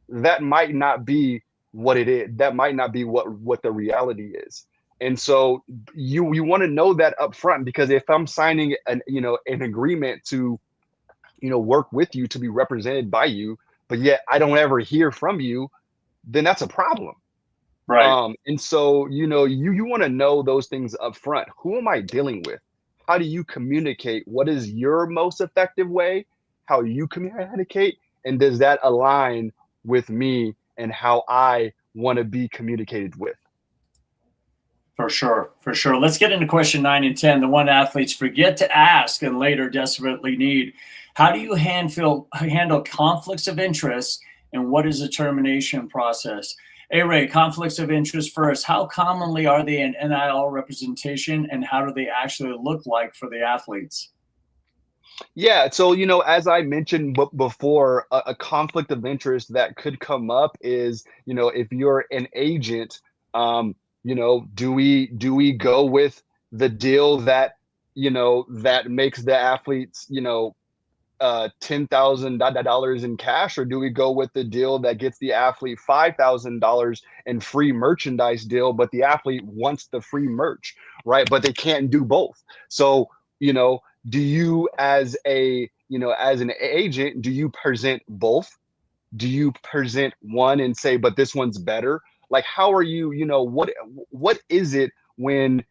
that might not be what it is. That might not be what the reality is. And so you want to know that up front, because if I'm signing an agreement to, work with you, to be represented by you, but yet I don't ever hear from you, then that's a problem. Right. And so, you want to know those things up front. Who am I dealing with? How do you communicate? What is your most effective way? How you communicate? And does that align with me and how I want to be communicated with? For sure. Let's get into question 9 and 10, the one athletes forget to ask and later desperately need. How do you handle conflicts of interest, and what is the termination process? A-Ray, conflicts of interest first. How commonly are they in NIL representation, and how do they actually look like for the athletes? Yeah, so as I mentioned before, a conflict of interest that could come up is, if you're an agent, do we go with the deal that that makes the athletes $10,000 in cash, or do we go with the deal that gets the athlete $5,000 in free merchandise deal, but the athlete wants the free merch, right? But they can't do both. So do you, as an agent, do you present both? Do you present one and say, but this one's better? Like, how are you, what is it when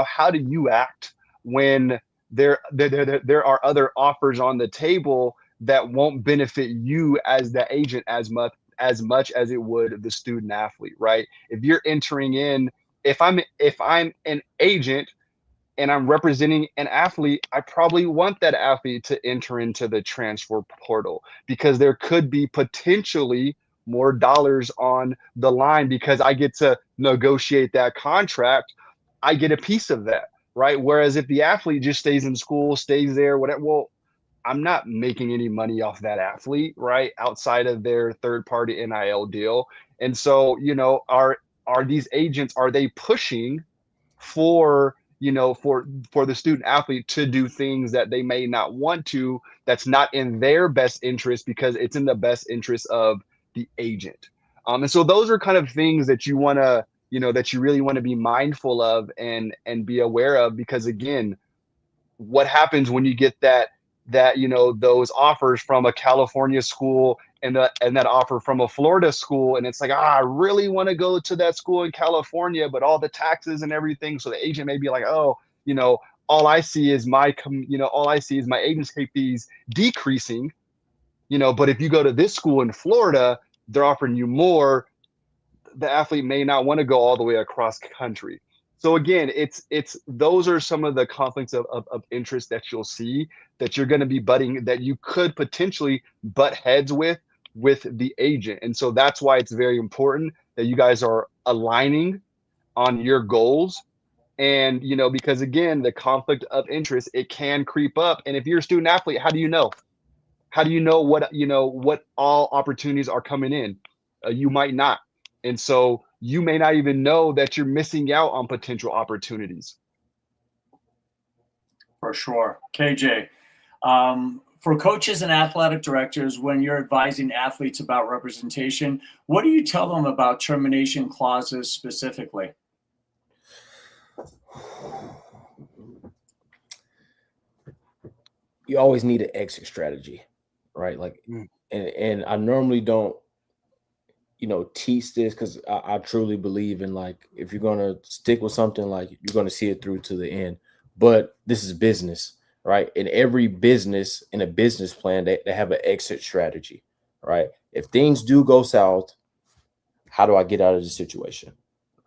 how do you act when there are other offers on the table that won't benefit you as the agent as much as it would the student athlete, right? If you're entering in, if I'm an agent and I'm representing an athlete, I probably want that athlete to enter into the transfer portal, because there could be potentially more dollars on the line because I get to negotiate that contract. I get a piece of that, right? Whereas if the athlete just stays in school, stays there, whatever, well, I'm not making any money off that athlete, right? Outside of their third-party NIL deal. And so, are these agents, are they pushing for the student athlete to do things that they may not want to, that's not in their best interest, because it's in the best interest of the agent? And so those are kind of things that you want to, that you really want to be mindful of and be aware of, because again, what happens when you get that those offers from a California school and that offer from a Florida school, and it's like, I really want to go to that school in California, but all the taxes and everything, so the agent may be like, all I see is my agency fees decreasing, but if you go to this school in Florida, they're offering you more. The athlete may not want to go all the way across country. So again, those are some of the conflicts of interest that you'll see, that you're going to be that you could potentially butt heads with the agent. And so that's why it's very important that you guys are aligning on your goals. And, because again, the conflict of interest, it can creep up. And if you're a student athlete, how do you know? How do you know what all opportunities are coming in? You might not. And so you may not even know that you're missing out on potential opportunities. For sure. KJ, for coaches and athletic directors, when you're advising athletes about representation, what do you tell them about termination clauses specifically? You always need an exit strategy, right? Like, and I normally don't, teach this, because I truly believe in, like, if you're going to stick with something, like, you're going to see it through to the end. But this is business, right? In every business, in a business plan, they have an exit strategy, right? If things do go south, how do I get out of the situation,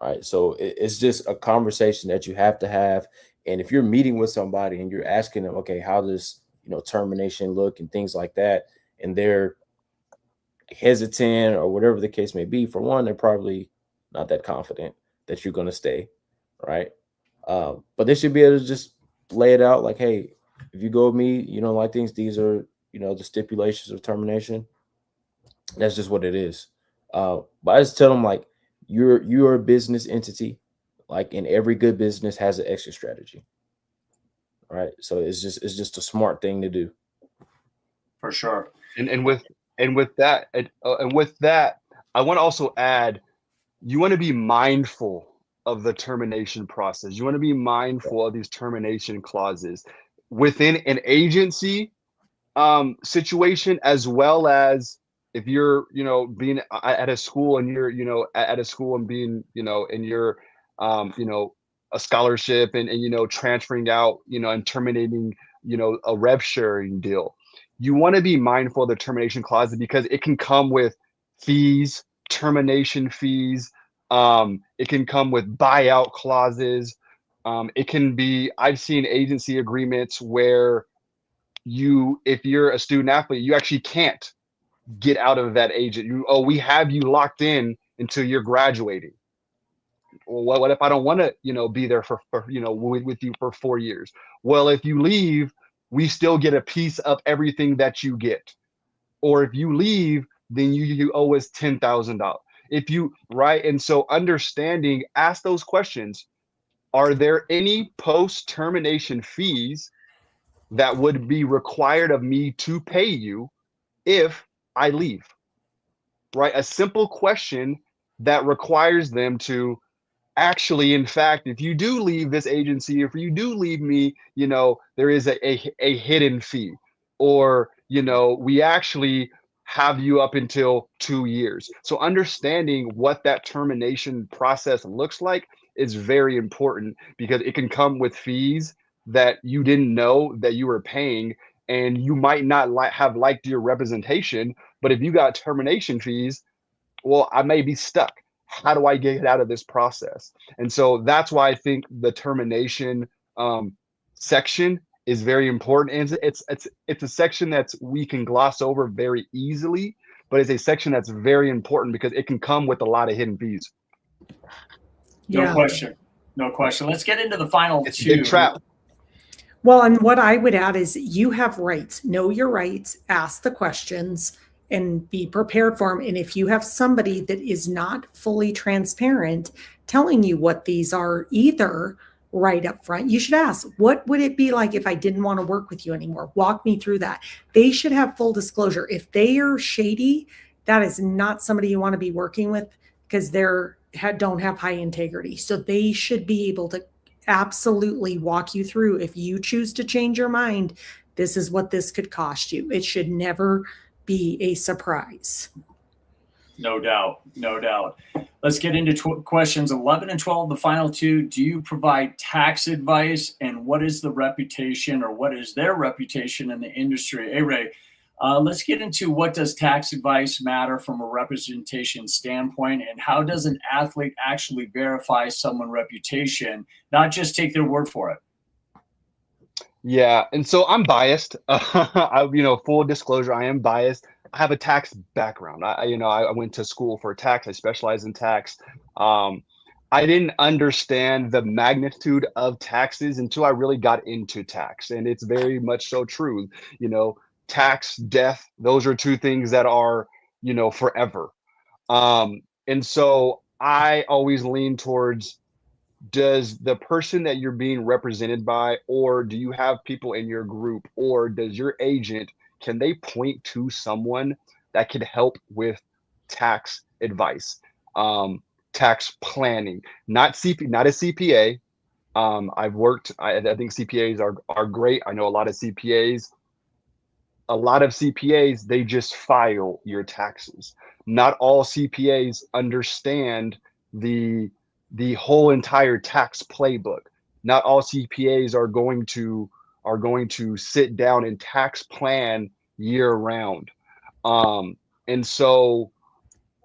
right? So it's just a conversation that you have to have. And if you're meeting with somebody and you're asking them, okay, how does termination look and things like that, and they're hesitant or whatever the case may be, for one, they're probably not that confident that you're going to stay, right? But they should be able to just lay it out like, hey, if you go with me, you don't like things, these are, the stipulations of termination. That's just what it is. But I just tell them, like, you're a business entity, like, and every good business has an exit strategy, right? So it's just a smart thing to do. For sure. And with that, I want to also add, you want to be mindful of the termination process. You want to be mindful of these termination clauses within an agency situation, as well as if you're, being at a school and you're, at a school and being, and you're, a scholarship and transferring out, and terminating, a rev sharing deal. You want to be mindful of the termination clause because it can come with fees, termination fees. It can come with buyout clauses. It can be, I've seen agency agreements where if you're a student athlete, you actually can't get out of that agent. We have you locked in until you're graduating. Well, what if I don't want to, be there for with you for 4 years? Well, if you leave, we still get a piece of everything that you get. Or if you leave, then you owe us $10,000. Right? And so understanding, ask those questions. Are there any post-termination fees that would be required of me to pay you if I leave? Right? A simple question that requires them to actually, in fact, if you do leave this agency, if you do leave me, there is a hidden fee, or, we actually have you up until 2 years. So understanding what that termination process looks like is very important, because it can come with fees that you didn't know that you were paying, and you might not have liked your representation, but if you got termination fees, well, I may be stuck. How do I get out of this process? And so that's why I think the termination section is very important. And it's a section that we can gloss over very easily, but it's a section that's very important because it can come with a lot of hidden fees. No question. Let's get into the final It's two. a big trap. Well, and what I would add is you have rights. Know your rights, ask the questions, and be prepared for them. And if you have somebody that is not fully transparent telling you what these are either right up front, you should ask, what would it be like if I didn't want to work with you anymore? Walk me through that. They should have full disclosure. If they are shady, that is not somebody you want to be working with, because don't have high integrity. So they should be able to absolutely walk you through. If you choose to change your mind, this is what this could cost you. It should never be a surprise. No doubt. Let's get into questions 11 and 12, the final two. Do you provide tax advice, and what is the reputation, or what is their reputation in the industry? Hey, Ray, let's get into, what does tax advice matter from a representation standpoint, and how does an athlete actually verify someone's reputation, not just take their word for it? Yeah, and so I'm biased. Full disclosure, I am biased. I have a tax background. I went to school for tax. I specialize in tax. I didn't understand the magnitude of taxes until I really got into tax, and it's very much so true. Tax, death, those are two things that are, forever. And so I always lean towards, does the person that you're being represented by, or do you have people in your group, or does your agent, can they point to someone that could help with tax advice, tax planning, not a CPA. I've worked, I think CPAs are great. I know a lot of CPAs. A lot of CPAs, they just file your taxes. Not all CPAs understand the whole entire tax playbook. Not all CPAs are going to sit down and tax plan year round. And so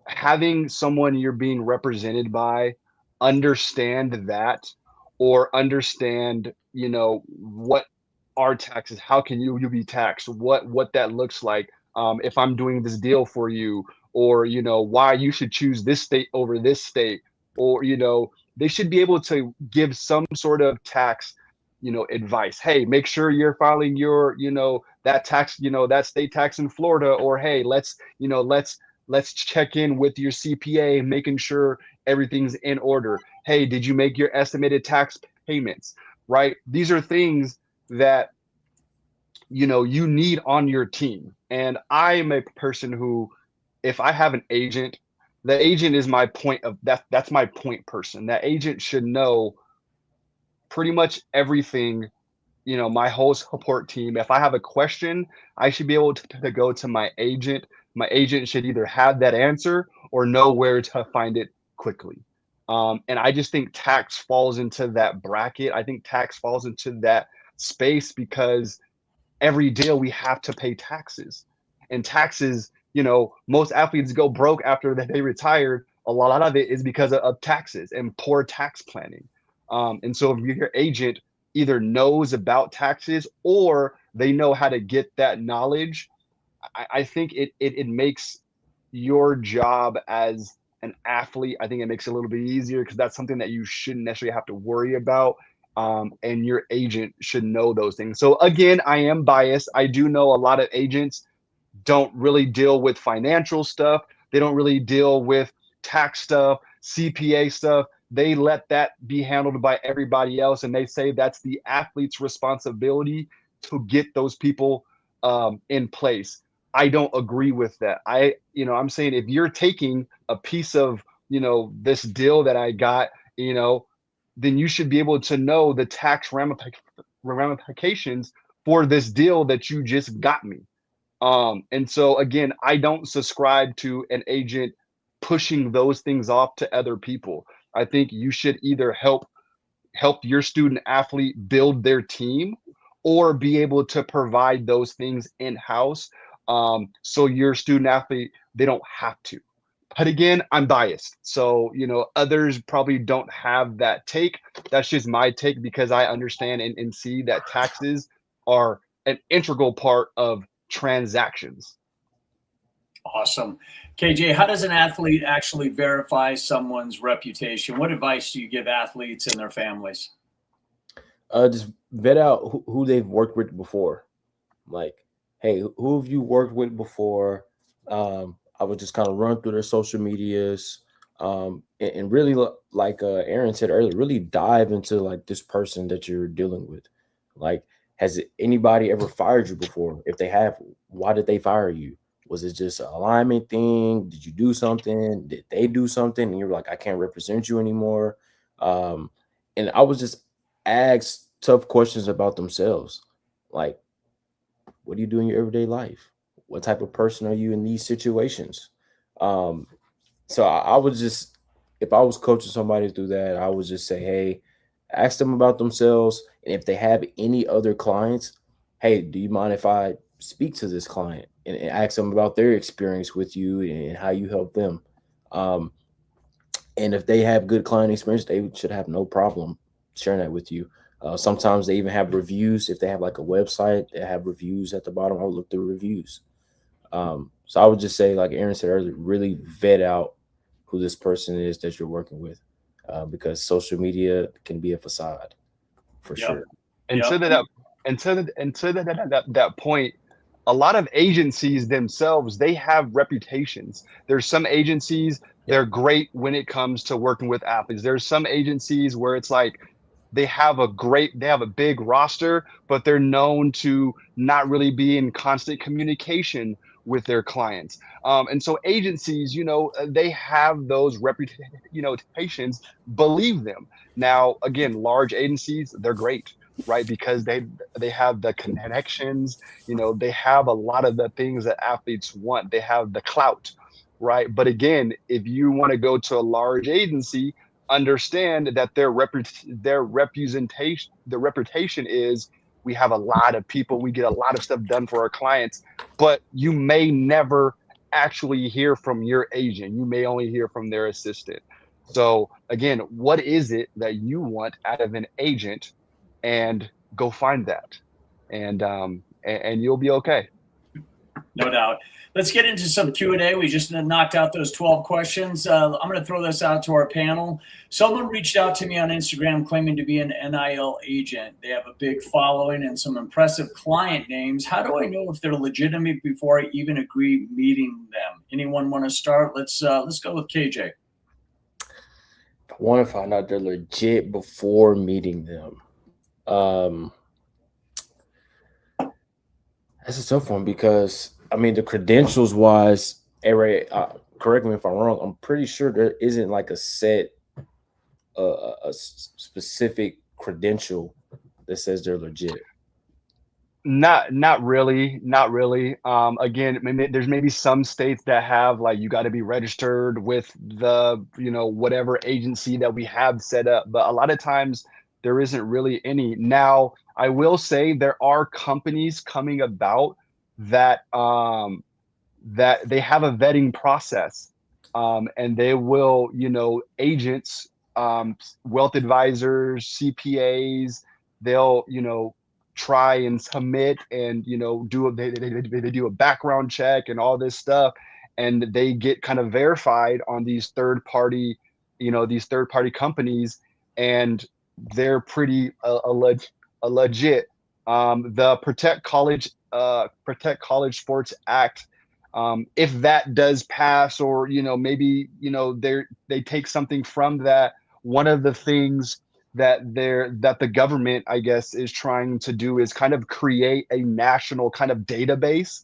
having someone you're being represented by understand that, or understand, what are taxes? How can you be taxed? What that looks like? If I'm doing this deal for you, or why you should choose this state over this state, or they should be able to give some sort of tax advice. Hey, make sure you're filing your that tax, that state tax in Florida, or hey, let's check in with your CPA, making sure everything's in order. Hey, did you make your estimated tax payments? Right? These are things that you need on your team. And I am a person who, if I have an agent, the agent is my point of that's my point person. That agent should know pretty much everything, my whole support team. If I have a question, I should be able to go to my agent. My agent should either have that answer or know where to find it quickly. And I just think tax falls into that bracket. I think tax falls into that space because every deal we have to pay taxes. And taxes, most athletes go broke after they retired. A lot of it is because of taxes and poor tax planning. And so if your agent either knows about taxes or they know how to get that knowledge, I think it makes your job as an athlete, I think it makes it a little bit easier because that's something that you shouldn't necessarily have to worry about. And your agent should know those things. So again, I am biased. I do know a lot of agents don't really deal with financial stuff. They don't really deal with tax stuff, CPA stuff. They let that be handled by everybody else. And they say that's the athlete's responsibility to get those people in place. I don't agree with that. I'm saying if you're taking a piece of, this deal that I got, then you should be able to know the tax ramifications for this deal that you just got me. And so again, I don't subscribe to an agent pushing those things off to other people. I think you should either help your student athlete build their team or be able to provide those things in-house. So your student athlete, they don't have to. But again, I'm biased. So, others probably don't have that take. That's just my take because I understand and see that taxes are an integral part of transactions. Awesome. KJ, how does an athlete actually verify someone's reputation? What advice do you give athletes and their families? Just vet out who they've worked with before. Like, hey, who have you worked with before? I would just kind of run through their social medias, and really, like Aaron said earlier, really dive into like this person that you're dealing with. Like, has anybody ever fired you before? If they have, why did they fire you? Was it just an alignment thing? Did you do something? Did they do something? And you're like, I can't represent you anymore. And I was just ask tough questions about themselves. Like, what do you do in your everyday life? What type of person are you in these situations? So I would just, if I was coaching somebody through that, I would just say, hey, ask them about themselves. And if they have any other clients, hey, do you mind if I speak to this client and ask them about their experience with you and how you help them? And if they have good client experience, they should have no problem sharing that with you. Sometimes they even have reviews. If they have like a website, they have reviews at the bottom. I would look through reviews. So I would just say, like Aaron said earlier, really vet out who this person is that you're working with, because social media can be a facade for sure. And so that point, a lot of agencies themselves, they have reputations. There's some agencies, they're great when it comes to working with athletes. There's some agencies where it's like they have a big roster, but they're known to not really be in constant communication with their clients. And so agencies, they have those reputations, believe them. Now, again, large agencies, they're great, right? Because they have the connections, they have a lot of the things that athletes want. They have the clout, right? But again, if you want to go to a large agency, understand that their reputation is, we have a lot of people, we get a lot of stuff done for our clients, but you may never actually hear from your agent. You may only hear from their assistant. So again, what is it that you want out of an agent, and go find that. and you'll be okay. No doubt. Let's get into some Q&A. We just knocked out those 12 questions. I'm going to throw this out to our panel. Someone reached out to me on Instagram claiming to be an NIL agent. They have a big following and some impressive client names. How do I know if they're legitimate before I even agree meeting them? Anyone want to start? Let's go with KJ. I want to find out they're legit before meeting them. That's a tough one because I mean the credentials wise, Ray, correct me if I'm wrong. I'm pretty sure there isn't like a set, a specific credential that says they're legit. Not really. Again, there's maybe some states that have like you got to be registered with the whatever agency that we have set up, but a lot of times there isn't really any. Now, I will say there are companies coming about that that they have a vetting process, and they will, agents, wealth advisors, CPAs, they'll, try and submit and, they do a background check and all this stuff, and they get kind of verified on these third party companies, and they're pretty legit. The Protect College Sports Act, if that does pass, or maybe they take something from that, one of the things that the government, I guess, is trying to do is kind of create a national kind of database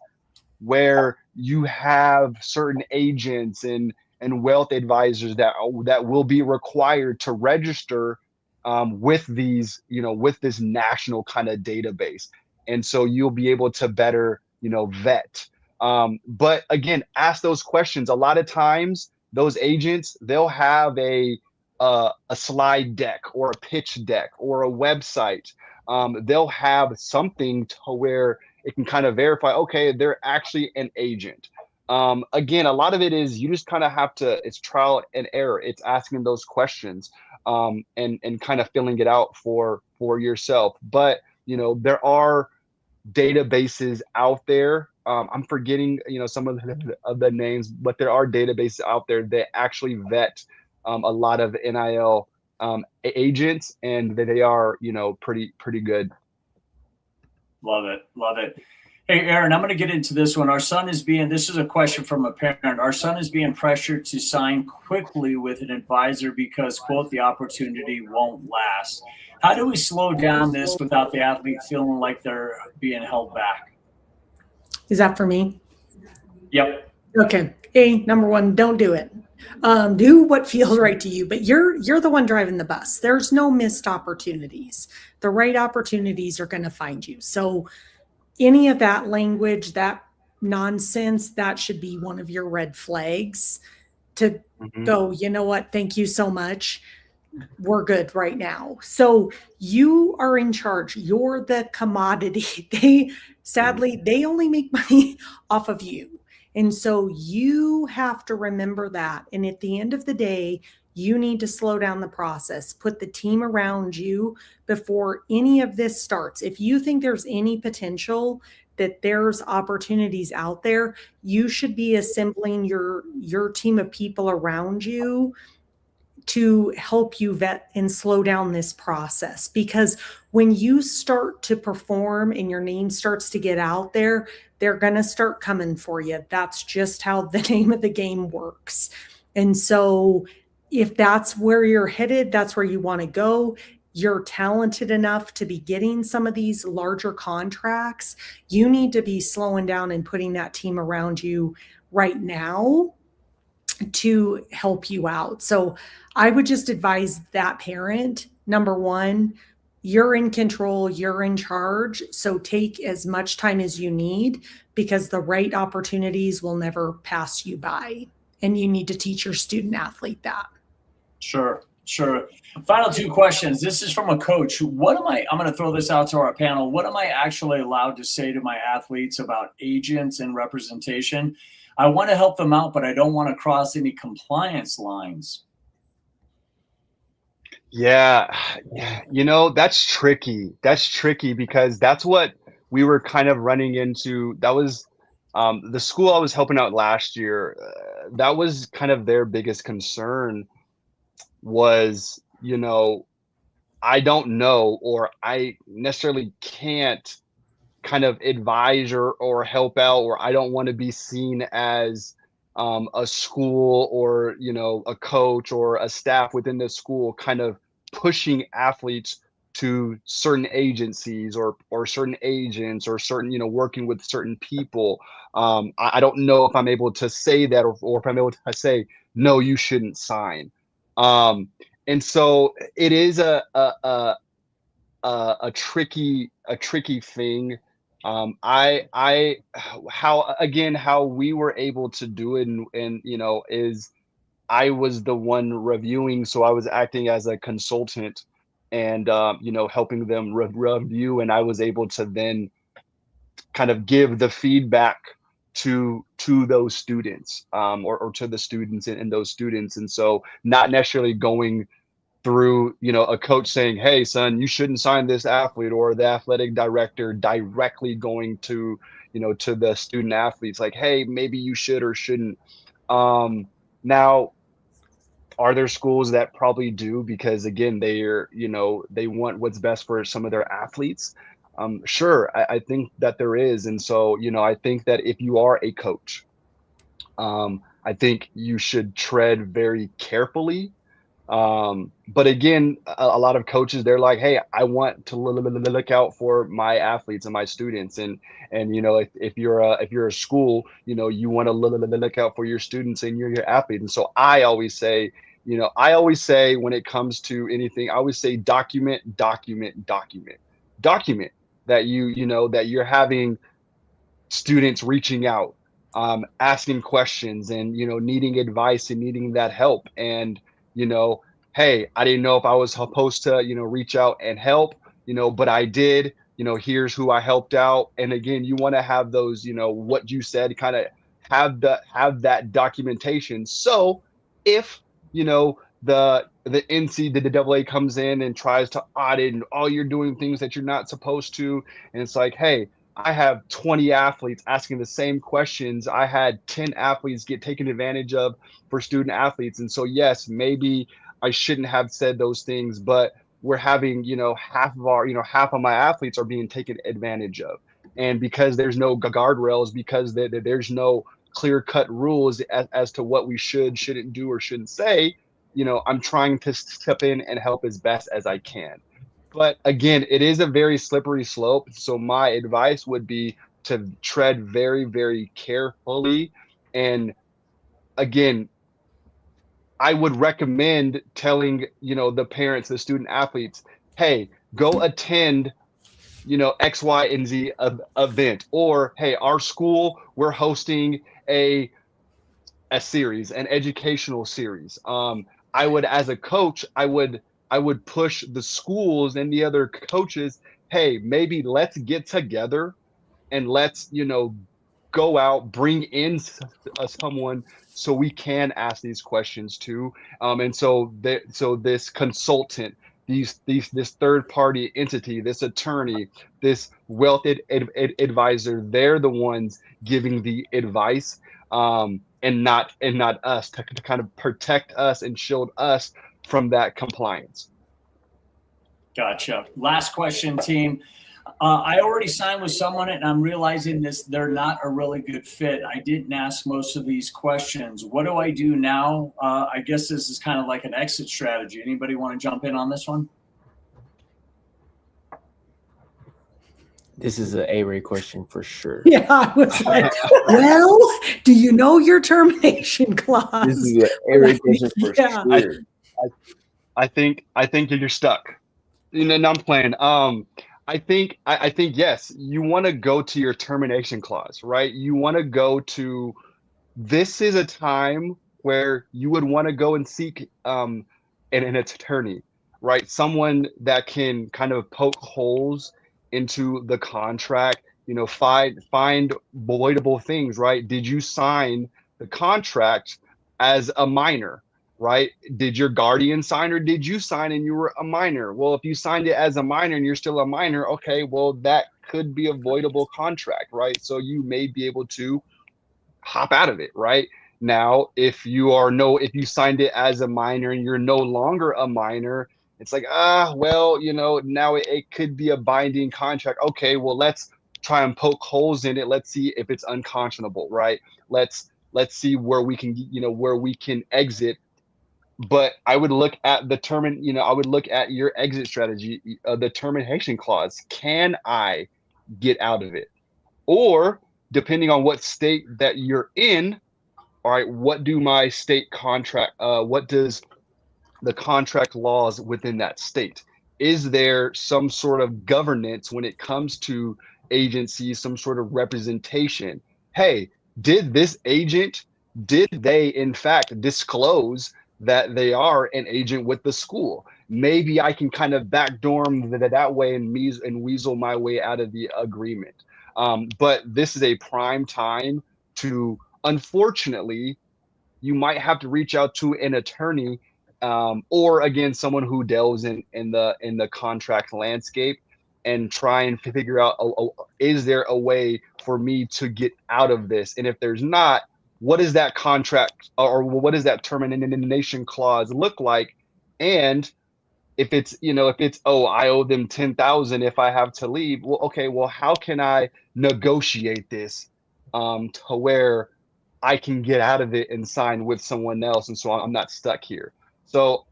where you have certain agents and wealth advisors that will be required to register with these, with this national kind of database. And so you'll be able to better, vet. But again, ask those questions. A lot of times those agents, they'll have a slide deck or a pitch deck or a website. They'll have something to where it can kind of verify, okay, they're actually an agent. Again, a lot of it is you just kind of have to, it's trial and error. It's asking those questions, and kind of filling it out for yourself. But, there are databases out there. I'm forgetting, some of the names, but there are databases out there that actually vet a lot of NIL agents, and they are, pretty good. Love it. Hey, Aaron, I'm going to get into this one. This is a question from a parent. Our son is being pressured to sign quickly with an advisor because, quote, the opportunity won't last. How do we slow down this without the athlete feeling like they're being held back? Is that for me? Yep. Okay. Number one, don't do it. Do what feels right to you, but you're the one driving the bus. There's no missed opportunities. The right opportunities are going to find you. So any of that language, that nonsense, that should be one of your red flags to go, you know what? Thank you so much. We're good right now. So you are in charge. You're the commodity. Sadly, they only make money off of you. And so you have to remember that. And at the end of the day, you need to slow down the process, put the team around you before any of this starts. If you think there's any potential that there's opportunities out there, you should be assembling your team of people around you to help you vet and slow down this process. Because when you start to perform and your name starts to get out there, they're going to start coming for you. That's just how the name of the game works. And so if that's where you're headed, that's where you want to go, you're talented enough to be getting some of these larger contracts, you need to be slowing down and putting that team around you right now to help you out. So I would just advise that parent, number one, you're in control, you're in charge. So take as much time as you need, because the right opportunities will never pass you by. And you need to teach your student athlete that. Sure. Final two questions. This is from a coach. I'm going to throw this out to our panel. What am I actually allowed to say to my athletes about agents and representation? I want to help them out, but I don't want to cross any compliance lines. Yeah, that's tricky. That's tricky because that's what we were kind of running into that was the school I was helping out last year. That was kind of their biggest concern was, I don't know, or I necessarily can't kind of advise or help out, or I don't want to be seen as a school or a coach or a staff within the school kind of pushing athletes to certain agencies or certain agents or certain working with certain people. I don't know if I'm able to say that or if I'm able to say no, you shouldn't sign. And so it is a tricky thing. How we were able to do it and is I was the one reviewing, so I was acting as a consultant and helping them review, and I was able to then kind of give the feedback to those students or to the students and those students. And so not necessarily going through a coach saying, hey son, you shouldn't sign this athlete, or the athletic director directly going to to the student athletes like, hey, maybe you should or shouldn't. Now, are there schools that probably do, because again they're they want what's best for some of their athletes? Sure, I think that there is. And so I think that if you are a coach, I think you should tread very carefully. But again, a lot of coaches, they're like, hey, I want to look out for my athletes and my students. And if you're a school, you want to look out for your students and your athlete. And so I always say when it comes to anything, I always say document that that you're having students reaching out, asking questions and needing advice and needing that help. And hey, I didn't know if I was supposed to, reach out and help, but I did, here's who I helped out. And again, you want to have those, what you said, kind of have that documentation. So if, the NCAA comes in and tries to audit and you're doing things that you're not supposed to. And it's like, hey, I have 20 athletes asking the same questions. I had 10 athletes get taken advantage of for student athletes. And so, yes, maybe I shouldn't have said those things, but we're having, half of my athletes are being taken advantage of. And because there's no guardrails, because there's no clear cut rules as to what we shouldn't do or shouldn't say, I'm trying to step in and help as best as I can. But again, it is a very slippery slope. So my advice would be to tread very, very carefully. And again, I would recommend telling, the parents, the student athletes, hey, go attend, X, Y, and Z event. Or, hey, our school, we're hosting a series, an educational series. I would, as a coach, I would push the schools and the other coaches, hey, maybe let's get together and let's, go out, bring in someone so we can ask these questions too. And so this consultant, this third party entity, this attorney, this wealth advisor, they're the ones giving the advice, and not us, to kind of protect us and shield us from that compliance. Gotcha. Last question, team. I already signed with someone and I'm realizing they're not a really good fit. I didn't ask most of these questions. What do I do now? I guess this is kind of like an exit strategy. Anybody want to jump in on this one? This is an A-Ray question for sure. Yeah, I was like, well, do you know your termination clause? This is an A-Ray question for sure. I think you're stuck. And I'm playing. I think yes, you want to go to your termination clause, right? You want to go to, this is a time where you would want to go and seek an attorney, right? Someone that can kind of poke holes into the contract, find voidable things, right? Did you sign the contract as a minor, right? Did your guardian sign or did you sign and you were a minor? Well, if you signed it as a minor and you're still a minor, okay, well, that could be a voidable contract, right? So you may be able to hop out of it, right? Now, if you signed it as a minor and you're no longer a minor, it's like, well, now it could be a binding contract. Okay, well, let's try and poke holes in it. Let's see if it's unconscionable, right? Let's see where we can exit. But I would look at I would look at your exit strategy, the termination clause. Can I get out of it? Or depending on what state that you're in, all right, what do my state contract, what does the contract laws within that state? Is there some sort of governance when it comes to agencies, some sort of representation? Hey, did they in fact disclose that they are an agent with the school? Maybe I can kind of backdoor that way and weasel my way out of the agreement. But this is a prime time to, unfortunately, you might have to reach out to an attorney, or again, someone who delves in the contract landscape and try and figure out, is there a way for me to get out of this? And if there's not, what is that contract or what does that termination clause look like? And if it's, I owe them 10,000 if I have to leave. Well, okay, well, how can I negotiate this to where I can get out of it and sign with someone else, and so I'm not stuck here? So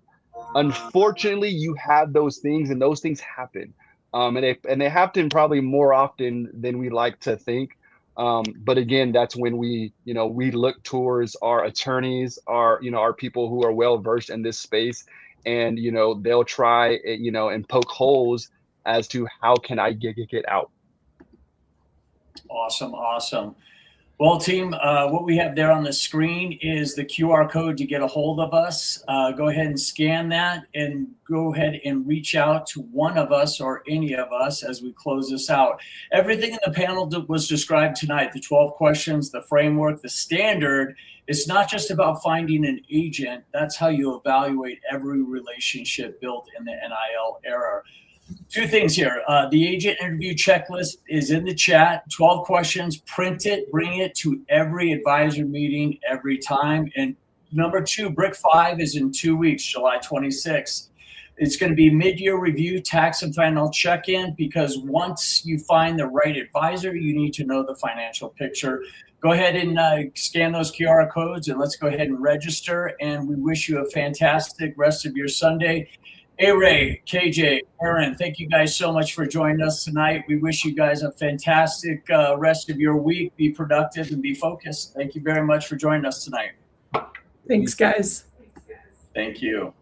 unfortunately, you have those things, and those things happen, and they happen probably more often than we like to think. But again, that's when we look towards our attorneys, our people who are well versed in this space, and they'll try and poke holes as to how can I get out. Awesome. Well, team, what we have there on the screen is the QR code to get a hold of us. Go ahead and scan that and go ahead and reach out to one of us or any of us as we close this out. Everything in the panel was described tonight, the 12 questions, the framework, the standard. It's not just about finding an agent. That's how you evaluate every relationship built in the NIL era. Two things here. The agent interview checklist is in the chat. 12 questions. Print it. Bring it to every advisor meeting every time. And number two, Brick 5 is in 2 weeks, July 26th. It's going to be mid-year review, tax and final check-in, because once you find the right advisor, you need to know the financial picture. Go ahead and scan those QR codes, and let's go ahead and register. And we wish you a fantastic rest of your Sunday. Hey, Ray, KJ, Aaron, thank you guys so much for joining us tonight. We wish you guys a fantastic rest of your week. Be productive and be focused. Thank you very much for joining us tonight. Thanks, guys. Thank you.